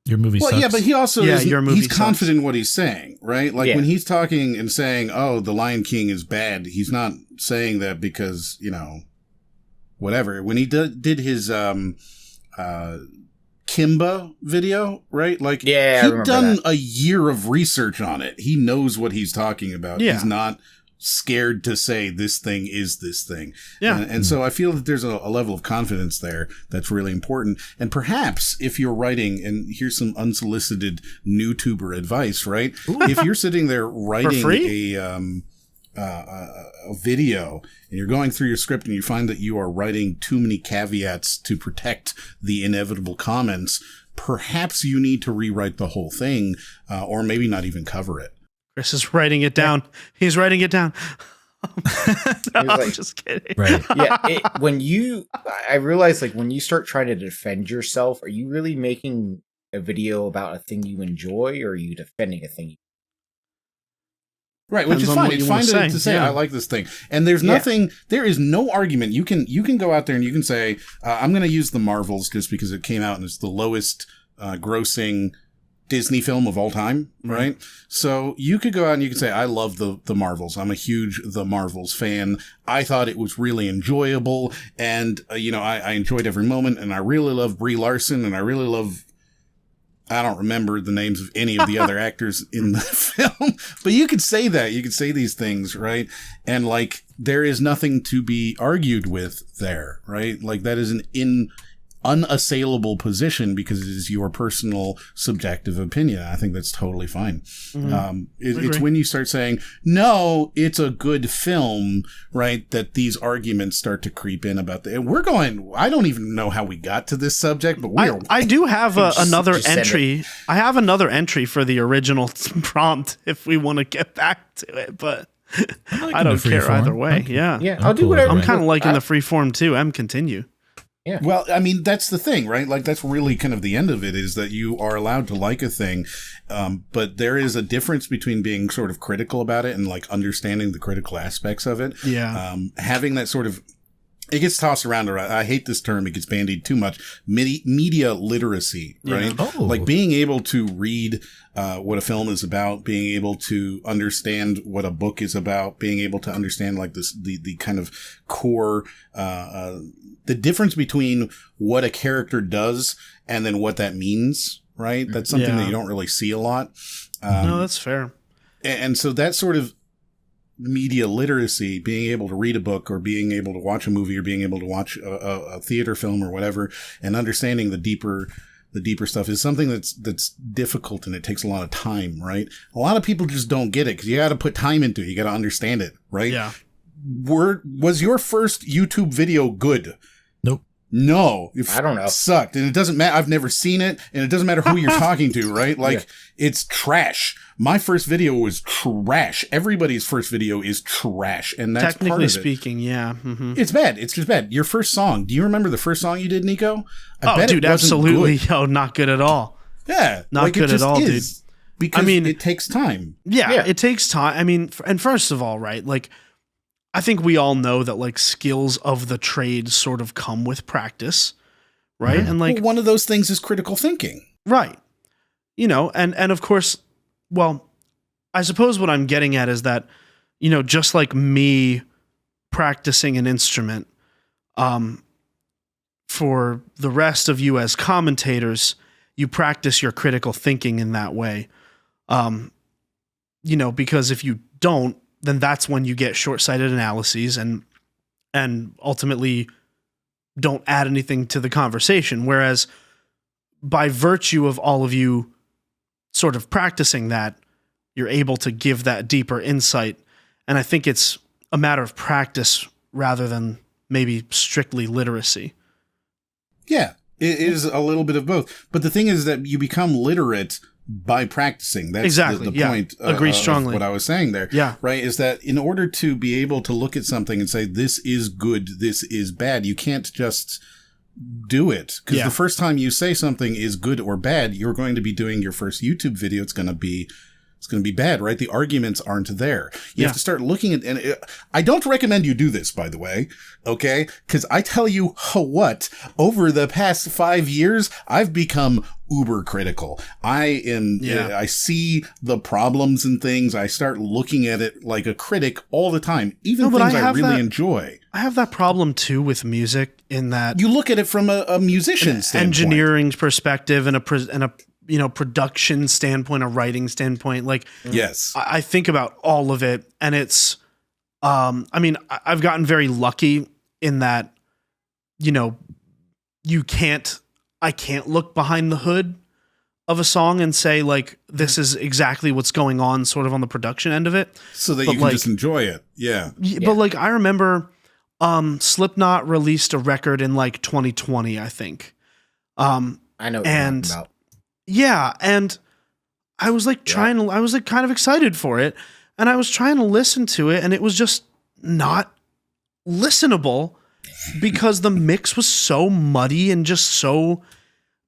Your movie sucks. Yeah, but he also he's confident sucks. in what he's saying, right? Like when he's talking and saying, oh, The Lion King is bad, he's not saying that because, whatever. When he did his Kimba video, right? Like, he'd done a year of research on it. He knows what he's talking about. Yeah. He's not scared to say this thing is this thing. Yeah. And so I feel that there's a level of confidence there that's really important. And perhaps if you're writing, and here's some unsolicited NewTuber advice, right? If you're sitting there writing a video and you're going through your script and you find that you are writing too many caveats to protect the inevitable comments, perhaps you need to rewrite the whole thing, or maybe not even cover it. Chris is writing it down. He's writing it down. I'm just kidding. Right. I realize like when you start trying to defend yourself, are you really making a video about a thing you enjoy, or are you defending a thing? Right, which is fine. It's fine to say, I like this thing. And there's nothing, there is no argument. You can go out there and you can say, I'm going to use The Marvels just because it came out and it's the lowest grossing Disney film of all time, right? So you could go out and you could say, I love the Marvels. I'm a huge The Marvels fan. I thought it was really enjoyable. And, I enjoyed every moment. And I really love Brie Larson. And I really love, I don't remember the names of any of the other actors in the film, but you could say that. You could say these things, right? And like, there is nothing to be argued with there, right? Like, that is an unassailable position because it is your personal subjective opinion. I think that's totally fine. It's when you start saying, no, it's a good film, right, that these arguments start to creep in about the, we're going, I don't even know how we got to this subject, but I do have another entry. I have another entry for the original prompt if we want to get back to it, but I don't care either way. Okay. Yeah. I'll do whatever. I'm kind of liking the free form too. Continue. Yeah. Well, I mean, that's the thing, right? Like, that's really kind of the end of it, is that you are allowed to like a thing. But there is a difference between being sort of critical about it and like understanding the critical aspects of it. Yeah. Having that sort of, it gets tossed around. I hate this term. It gets bandied too much. Media literacy, right? Yeah. Oh. Like being able to read what a film is about, being able to understand what a book is about, being able to understand like the kind of core, the difference between what a character does and then what that means, right? That's something that you don't really see a lot. No, that's fair. And so that sort of media literacy, being able to read a book or being able to watch a movie or being able to watch a theater film or whatever, and understanding the deeper stuff is something that's difficult, and it takes a lot of time, right? A lot of people just don't get it because you got to put time into it. You got to understand it, right? Yeah. Was your first YouTube video good? Nope. No, I don't know. It sucked, and it doesn't matter. I've never seen it, and it doesn't matter who you're talking to, right? Like, it's trash. My first video was trash. Everybody's first video is trash, and that's technically part of speaking, yeah. Mm-hmm. It's bad. It's just bad. Your first song. Do you remember the first song you did, Nicco? I bet dude, it absolutely. Good. Oh, not good at all. Yeah, not good at all, dude. Because I mean, it takes time. Yeah, it takes time. I mean, and first of all, right, like, I think we all know that like skills of the trade sort of come with practice, right? Mm-hmm. And like one of those things is critical thinking, right? You know, and of course, well, I suppose what I'm getting at is that, you know, just like me practicing an instrument, for the rest of you as commentators, you practice your critical thinking in that way. You know, because if you don't, then that's when you get short-sighted analyses and ultimately don't add anything to the conversation. Whereas by virtue of all of you sort of practicing that, you're able to give that deeper insight. And I think it's a matter of practice rather than maybe strictly literacy. Yeah, it is a little bit of both. But the thing is that you become literate by practicing. That's exactly the point. Agree strongly. Of what I was saying there. Yeah. Right. Is that in order to be able to look at something and say, this is good, this is bad, you can't just do it. Because the first time you say something is good or bad, you're going to be doing your first YouTube video. It's going to be bad, right? The arguments aren't there. You have to start looking at, and I don't recommend you do this, by the way, okay? Because I tell you what, over the past 5 years, I've become uber critical. I see the problems and things. I start looking at it like a critic all the time, even things I really enjoy. I have that problem too with music in that you look at it from a musician standpoint, engineering perspective, and a you know, production standpoint, a writing standpoint. Like, yes, I think about all of it, and it's, I mean, I've gotten very lucky in that, you know, I can't look behind the hood of a song and say like, this is exactly what's going on sort of on the production end of it. So that you can just enjoy it. Yeah. But like, I remember, Slipknot released a record in like 2020, I think. I know what you're talking about. Yeah, and I was like I was like kind of excited for it, and I was trying to listen to it, and it was just not listenable because the mix was so muddy and just so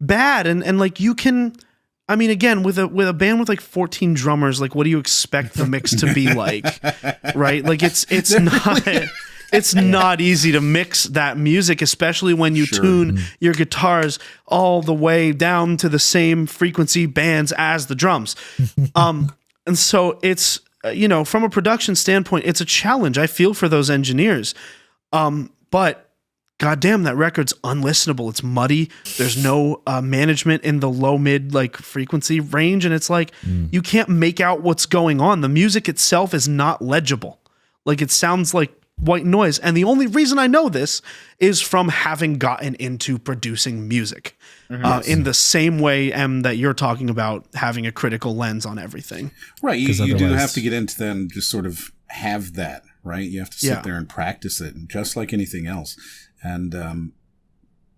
bad. And like, you can, I mean, again, with a band with like 14 drummers, like, what do you expect the mix to be like? Right? Like, it's not it's not easy to mix that music, especially when you tune your guitars all the way down to the same frequency bands as the drums. And so it's, you know, from a production standpoint, it's a challenge. I feel for those engineers. But goddamn, that record's unlistenable. It's muddy. There's no management in the low mid like frequency range. And it's like, you can't make out what's going on. The music itself is not legible. Like, it sounds like white noise. And the only reason I know this is from having gotten into producing music in the same way that you're talking about having a critical lens on everything. Right. You do have to get into then just sort of have that, right? You have to sit there and practice it, and just like anything else. And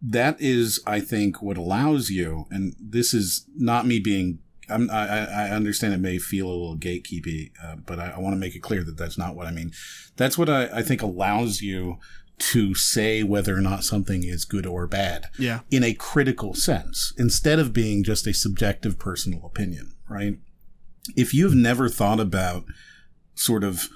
that is, I think, what allows you, and this is not me being, I understand it may feel a little gatekeepy, but I want to make it clear that that's not what I mean. That's what I think allows you to say whether or not something is good or bad in a critical sense, instead of being just a subjective personal opinion, right? If you've never thought about sort of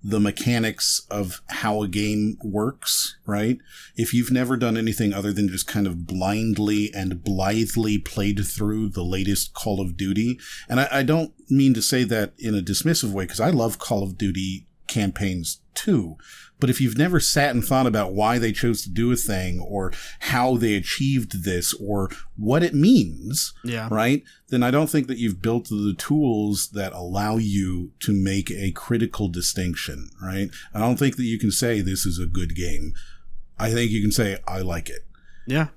the mechanics of how a game works, right? If you've never done anything other than just kind of blindly and blithely played through the latest Call of Duty, and I don't mean to say that in a dismissive way, because I love Call of Duty campaigns too, but if you've never sat and thought about why they chose to do a thing, or how they achieved this, or what it means, right, then I don't think that you've built the tools that allow you to make a critical distinction, right? I don't think that you can say this is a good game. I think you can say, I like it. Yeah.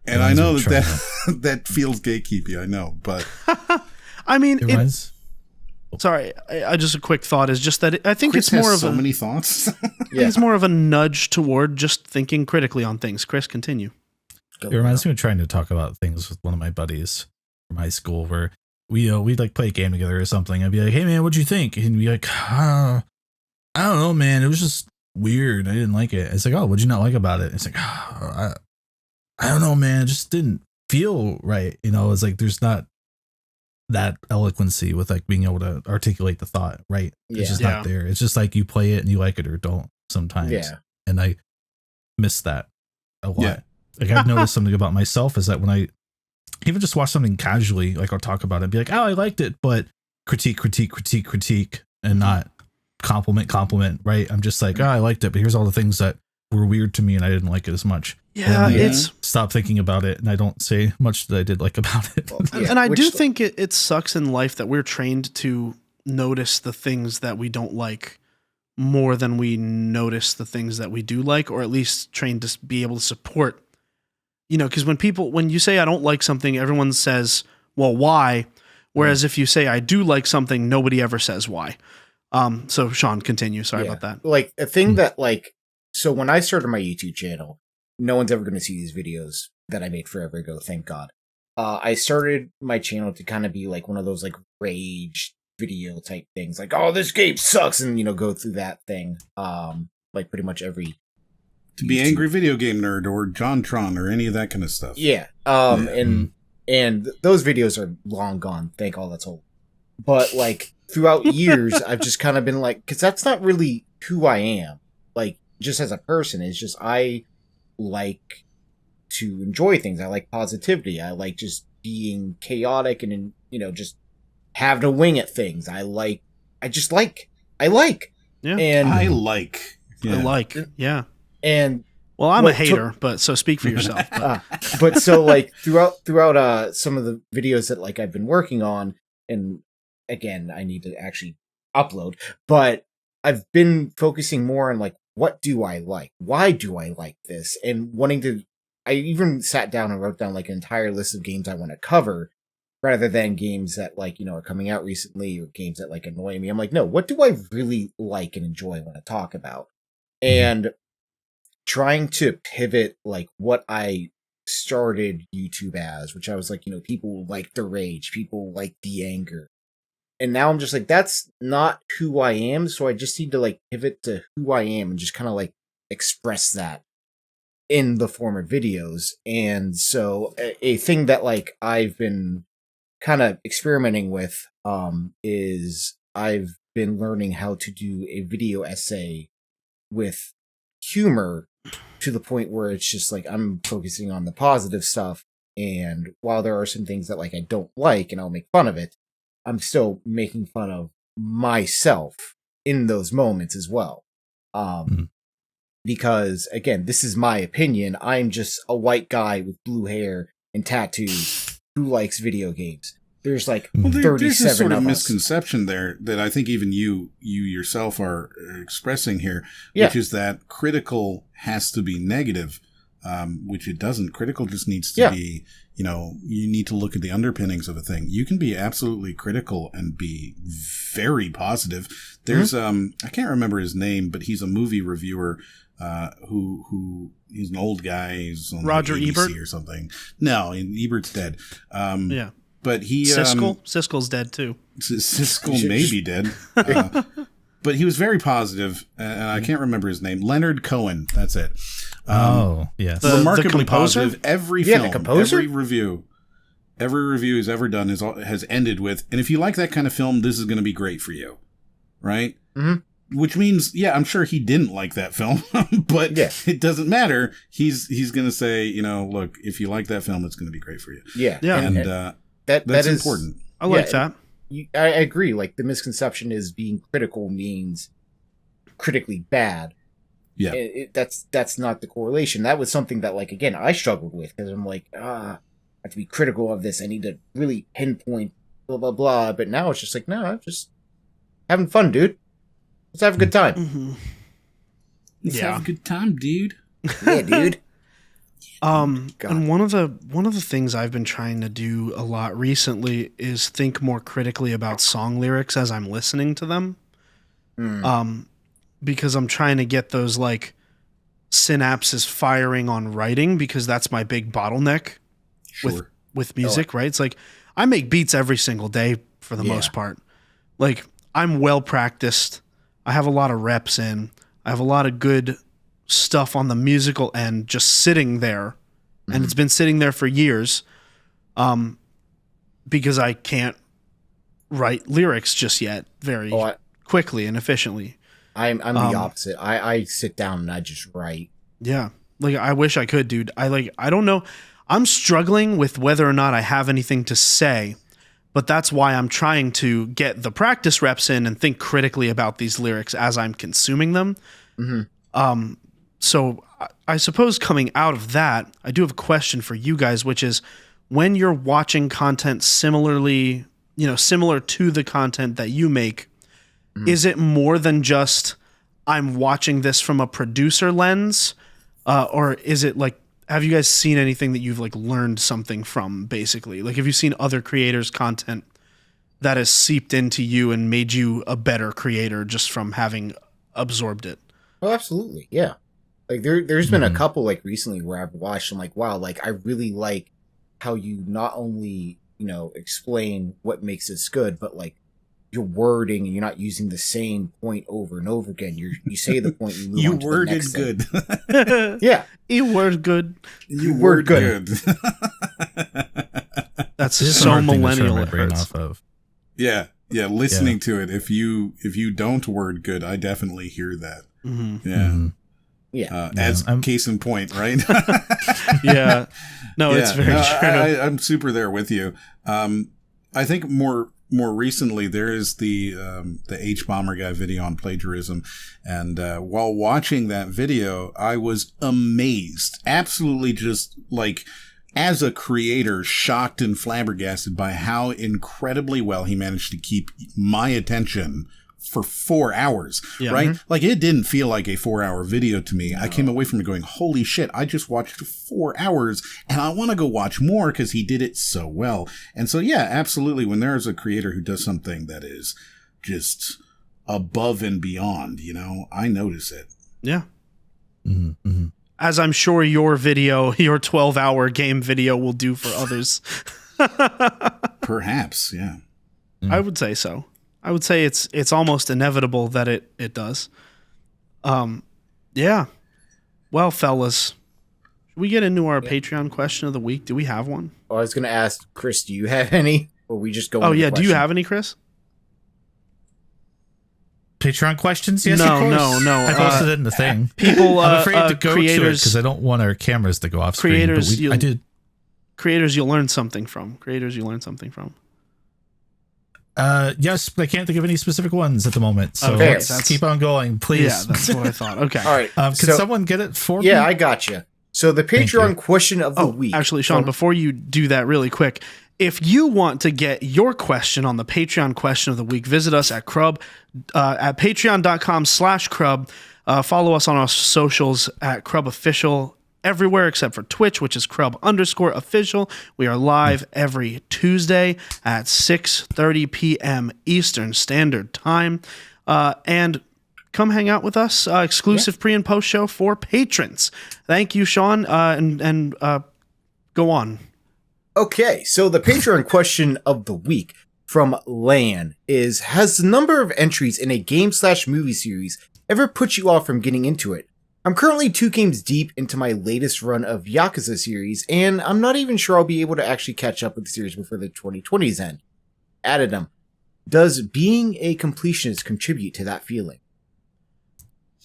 And I know that feels gatekeepy, I know, but... I mean, sorry, I just a quick thought is just that I think Chris it's more has of so many thoughts. It's more of a nudge toward just thinking critically on things. Chris, continue. It reminds me of trying to talk about things with one of my buddies from high school, where we'd like play a game together or something. I'd be like, "Hey man, what'd you think?" And he'd be like, "I don't know, man. It was just weird. I didn't like it." It's like, "Oh, what'd you not like about it?" It's like, "I don't know, man. It just didn't feel right." It's like there's not that eloquency with like being able to articulate the thought, right? It's just not there. It's just like you play it and you like it or don't sometimes. Yeah. And I miss that a lot. Yeah. Like I've noticed something about myself is that when I even just watch something casually, like I'll talk about it and be like, "Oh, I liked it," but critique, and not compliment, right? I'm just like, "Oh, I liked it, but here's all the things that were weird to me and I didn't like it as much." Yeah, it's stop thinking about it, and I don't say much that I did like about it. And I do think it sucks in life that we're trained to notice the things that we don't like more than we notice the things that we do like, or at least trained to be able to support. Because when you say I don't like something, everyone says, "Well, why?" Whereas if you say I do like something, nobody ever says why. So Sean, continue. Sorry about that. Like a thing that so when I started my YouTube channel, no one's ever going to see these videos that I made forever ago, thank God. I started my channel to kind of be like one of those like rage video type things, like, "Oh, this game sucks," and go through that thing. Like pretty much every to be angry video game nerd or JonTron or any of that kind of stuff. Yeah. And those videos are long gone. Thank all that's old. But like throughout years, I've just kind of been like, because that's not really who I am. Like just as a person, it's just I like to enjoy things. I like positivity. I like just being chaotic and just having to wing at things. I like. Yeah. And Yeah. And well, I'm a hater, but so speak for yourself. But so like throughout some of the videos that like I've been working on, and again, I need to actually upload, but I've been focusing more on like, what do I like? Why do I like this? And I even sat down and wrote down like an entire list of games I want to cover, rather than games that like, are coming out recently or games that like annoy me. I'm like, no, what do I really like and enjoy and want to talk about? And trying to pivot like what I started YouTube as, which I was like, people like the rage, people like the anger. And now I'm just like, that's not who I am. So I just need to like pivot to who I am and just kind of like express that in the form of videos. And so a thing that like I've been kind of experimenting with is I've been learning how to do a video essay with humor, to the point where it's just like I'm focusing on the positive stuff. And while there are some things that like I don't like and I'll make fun of it, I'm still making fun of myself in those moments as well. Because again, this is my opinion. I'm just a white guy with blue hair and tattoos who likes video games. there's like Well, 37 there's a sort of us. misconception there that I think even you yourself are expressing here, Yeah. which is that critical has to be negative, which it doesn't. Critical just needs to be, you need to look at the underpinnings of a thing. You can be absolutely critical and be very positive. There's, I can't remember his name, but he's a movie reviewer, who he's an old guy. He's on Roger ABC Ebert or something. No, Ebert's dead. Yeah. But he Siskel's dead too. Siskel may be dead, but he was very positive, and I can't remember his name. Leonard Cohen, that's it. Yes, remarkably positive. Every film, the composer? every review he's ever done has ended with, and if you like that kind of film, this is going to be great for you, right? Mm-hmm. Which means, I'm sure he didn't like that film, but it doesn't matter. He's going to say, look, if you like that film, it's going to be great for you. Yeah, and that's important. I like that. I agree. Like, the misconception is being critical means critically bad. Yeah, that's not the correlation. That was something that, like, again, I struggled with, because I'm like, I have to be critical of this. I need to really pinpoint blah blah blah. But now it's just like, no, I'm just having fun, dude. Let's have a good time. Mm-hmm. Let's have a good time, dude. Yeah, dude. And one of the things I've been trying to do a lot recently is think more critically about song lyrics as I'm listening to them. Because I'm trying to get those like synapses firing on writing, because that's my big bottleneck with music, right? It's like I make beats every single day for the most part. Like, I'm well practiced. I have a lot of reps in. I have a lot of good stuff on the musical end just sitting there, and it's been sitting there for years, because I can't write lyrics just yet very quickly and efficiently. I'm the opposite. I sit down and I just write. Yeah, like, I wish I could, dude. I don't know. I'm struggling with whether or not I have anything to say, but that's why I'm trying to get the practice reps in and think critically about these lyrics as I'm consuming them. So I suppose coming out of that, I do have a question for you guys, which is, when you're watching content similar to the content that you make, is it more than just, I'm watching this from a producer lens? Or is it like, have you guys seen anything that you've like learned something from, basically? Like, have you seen other creators' content that has seeped into you and made you a better creator just from having absorbed it? Oh, absolutely. Yeah. Like, there's been a couple, like, recently where I've watched, I'm like, wow, like, I really like how you not only, explain what makes this good, but, like, your wording, and you're not using the same point over and over again. You say the point, you move you on to worded the next good. thing. Yeah. You word good. You word good. That's so millennial. Off of. Yeah. Listening to it, if you don't word good, I definitely hear that. Mm-hmm. Yeah. Mm-hmm. As case in point, right? Yeah. No, it's very true. I'm super there with you. I think more recently there is the H Bomber guy video on plagiarism, and while watching that video, I was amazed, absolutely just like, as a creator, shocked and flabbergasted by how incredibly well he managed to keep my attention for 4 hours, right? Like, it didn't feel like a 4-hour video to me. No. I came away from it going, holy shit, I just watched 4 hours and I want to go watch more because he did it so well. And so, yeah, absolutely. When there is a creator who does something that is just above and beyond, I notice it. Yeah. Mm-hmm. As I'm sure your 12-hour game video will do for others. Perhaps, yeah. I would say so. I would say it's almost inevitable that it does. Yeah. Well, fellas, should we get into our Patreon question of the week? Do we have one? Oh, I was going to ask Chris, do you have any? Or we just go? Oh yeah, do you have any, Chris? Patreon questions? Yes, no, of course. No. I posted it in the thing. People, I'm afraid to go creators, to it because I don't want our cameras to go off screen. Creators, I did. Creators, you'll learn something from. Yes, but I can't think of any specific ones at the moment. So okay, let's keep on going, please. Yeah, that's what I thought. Okay. All right. Can someone get it for me? Yeah, I got you. So the Patreon question of the week. Actually, Sean, before you do that really quick, if you want to get your question on the Patreon question of the week, visit us at Crub, at patreon.com/Crub. Follow us on our socials at Crub Official everywhere except for Twitch, which is Crub_official. We are live every Tuesday at 6:30 p.m. Eastern Standard Time. And come hang out with us. Exclusive pre and post show for patrons. Thank you, Sean. And go on. Okay, so the Patreon question of the week from Lan is: has the number of entries in a game/movie series ever put you off from getting into it? I'm currently 2 games deep into my latest run of Yakuza series, and I'm not even sure I'll be able to actually catch up with the series before the 2020s end. Added them. Does being a completionist contribute to that feeling?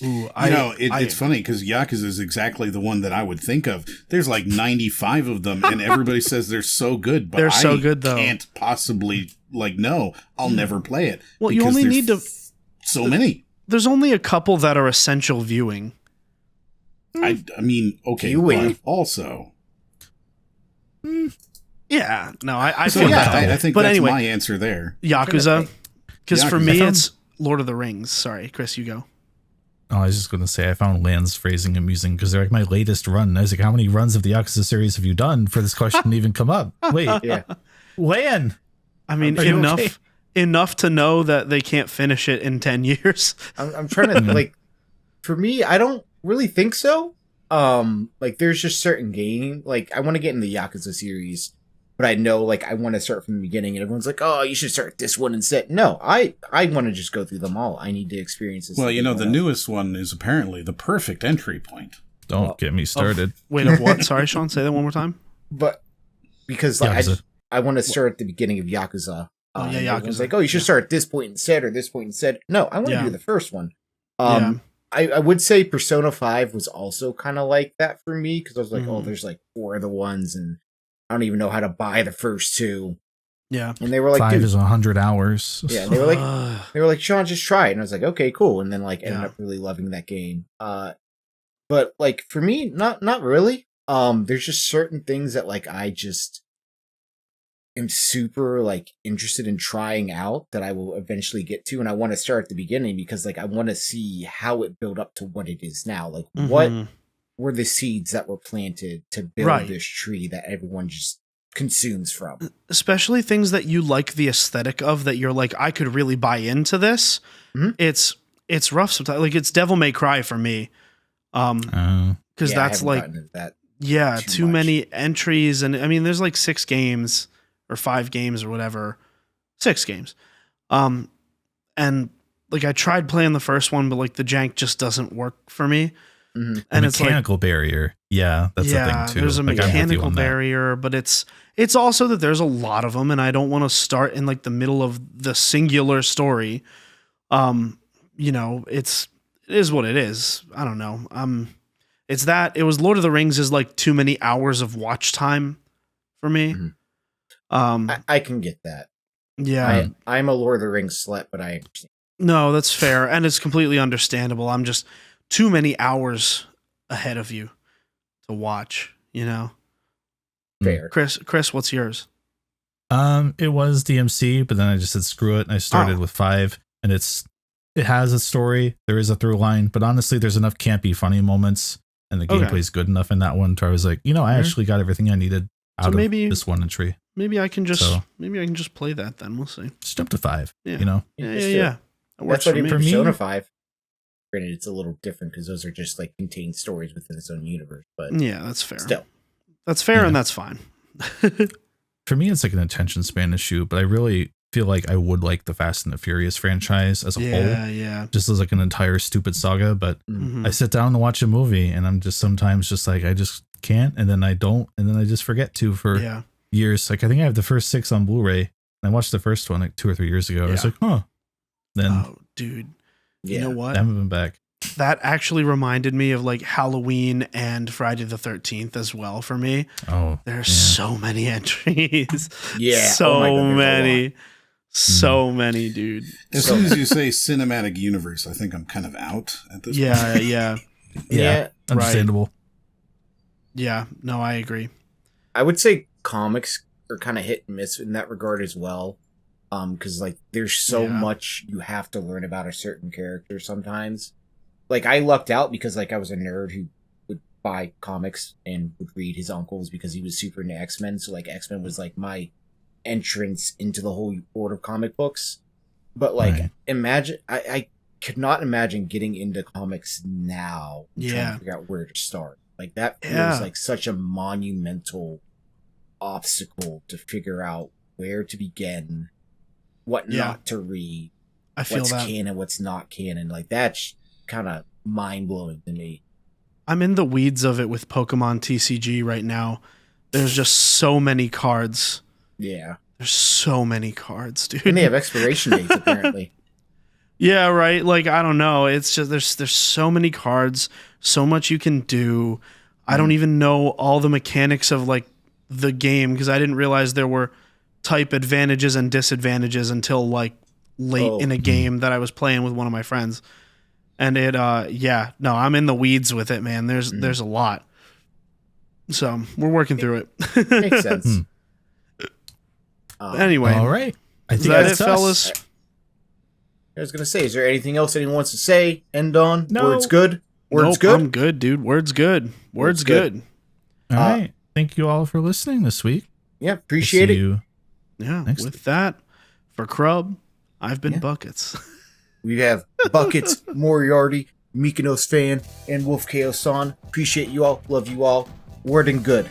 Ooh, it's funny because Yakuza is exactly the one that I would think of. There's like 95 of them, and everybody says they're so good, but so good, though. Can't possibly I'll never play it. Well, you only need to so many. There's only a couple that are essential viewing. I mean, okay, but also. Yeah, no, I so feel yeah, that. I think but that's anyway, my answer there. Yakuza, because for me Yakuza. it's Lord of the Rings. Sorry, Chris, you go. Oh, I was just going to say, I found Lan's phrasing amusing because they're like my latest run. I was like, how many runs of the Yakuza series have you done for this question to even come up? Wait, Yeah. Lan. I mean, Are you okay? enough to know that they can't finish it in 10 years. I'm trying to, for me, I don't really think so. There's just certain game, I want to get in the Yakuza series, but I know, I want to start from the beginning, and everyone's like, oh, you should start this one instead. No, I want to just go through them all. I need to experience this. Well, the newest one is apparently the perfect entry point. Don't get me started. Of what? Sorry, Sean, say that one more time. But, because, I want to start at the beginning of Yakuza. Yakuza. Like, oh, you should start at this point instead, or this point instead. No, I want to do the first one. I would say Persona 5 was also kind of like that for me, because I was like, oh, there's 4 of the ones, and I don't even know how to buy the first 2. Yeah. And they were like, 5 is 100 hours. Yeah, and they were like, Sean, just try it. And I was like, okay, cool. And then ended up really loving that game. But for me, not really. There's just certain things that I just am super interested in trying out that I will eventually get to, and I want to start at the beginning because I want to see how it built up to what it is now. What were the seeds that were planted to build this tree that everyone just consumes from? Especially things that you like the aesthetic of, that you're like, I could really buy into this. Mm-hmm. It's rough sometimes. It's Devil May Cry for me. Because that's too many entries, and I mean there's 6 games or 5 games or whatever, 6 games. And I tried playing the first one, but the jank just doesn't work for me. Mm-hmm. And it's mechanical barrier. Yeah, that's the thing too. There's a mechanical barrier, but it's also that there's a lot of them, and I don't want to start in the middle of the singular story. It is what it is. I don't know. It was Lord of the Rings is too many hours of watch time for me. Mm-hmm. I can get that. Yeah. I'm a Lord of the Rings slut, but I understand. No, that's fair. And it's completely understandable. I'm just too many hours ahead of you to watch, Fair. Chris, what's yours? It was DMC, but then I just said screw it, and I started with 5, and it has a story. There is a through line, but honestly, there's enough campy, funny moments, and the gameplay's good enough in that one to I was like, I actually got everything I needed out of this one entry. Maybe I can just play that then. We'll see. Just jump to 5. Yeah. Yeah. That works for me. Persona 5. Granted, it's a little different because those are just contained stories within its own universe. But yeah, that's fair. Still, that's fair, and that's fine. For me, it's an attention span issue, but I really feel like I would like the Fast and the Furious franchise as a whole. Yeah. Just as an entire stupid saga. But I sit down to watch a movie, and I'm just sometimes just I just can't, and then I don't, and then I just forget to for years. I think I have the first 6 on Blu-ray, and I watched the first one 2 or 3 years ago. I was like, huh. Then, oh, dude, you know what? I haven't been back. That actually reminded me of Halloween and Friday the 13th as well for me. Oh, there's so many entries. Yeah, so many. So many, dude. As soon as you say cinematic universe, I think I'm kind of out at this point. Yeah. Understandable. Yeah, no, I agree. I would say comics are kind of hit and miss in that regard as well. Because like there's so much you have to learn about a certain character sometimes. Like I lucked out because like I was a nerd who would buy comics and would read his uncles because he was super into X-Men. So like X-Men was like my entrance into the whole world of comic books. But like imagine I could not imagine getting into comics now and trying to figure out where to start. Like that feels like such a monumental obstacle to figure out where to begin, what not to read, what's canon, what's not canon. Like that's kind of mind-blowing to me. I'm in the weeds of it with Pokemon TCG right now. There's just so many cards. Yeah. There's so many cards, dude. And they have expiration dates, apparently. Yeah, right. Like, I don't know. It's just there's so many cards, so much you can do. I don't even know all the mechanics of like the game because I didn't realize there were type advantages and disadvantages until like late in a game that I was playing with one of my friends. And it I'm in the weeds with it, man. There's a lot. So we're working through it. Makes sense. Anyway. All right. I think that's it, fellas. I was gonna say, is there anything else anyone wants to say? End on? No. Word's good? Word's good? I'm good, dude. Word's good. Word's good. All right. Thank you all for listening this week. Yeah, appreciate it. You With that, for Crub, I've been Buckets. We have Buckets, Moriarty, Mykonos Fan, and Wolf Chaos on. Appreciate you all. Love you all. Word and good.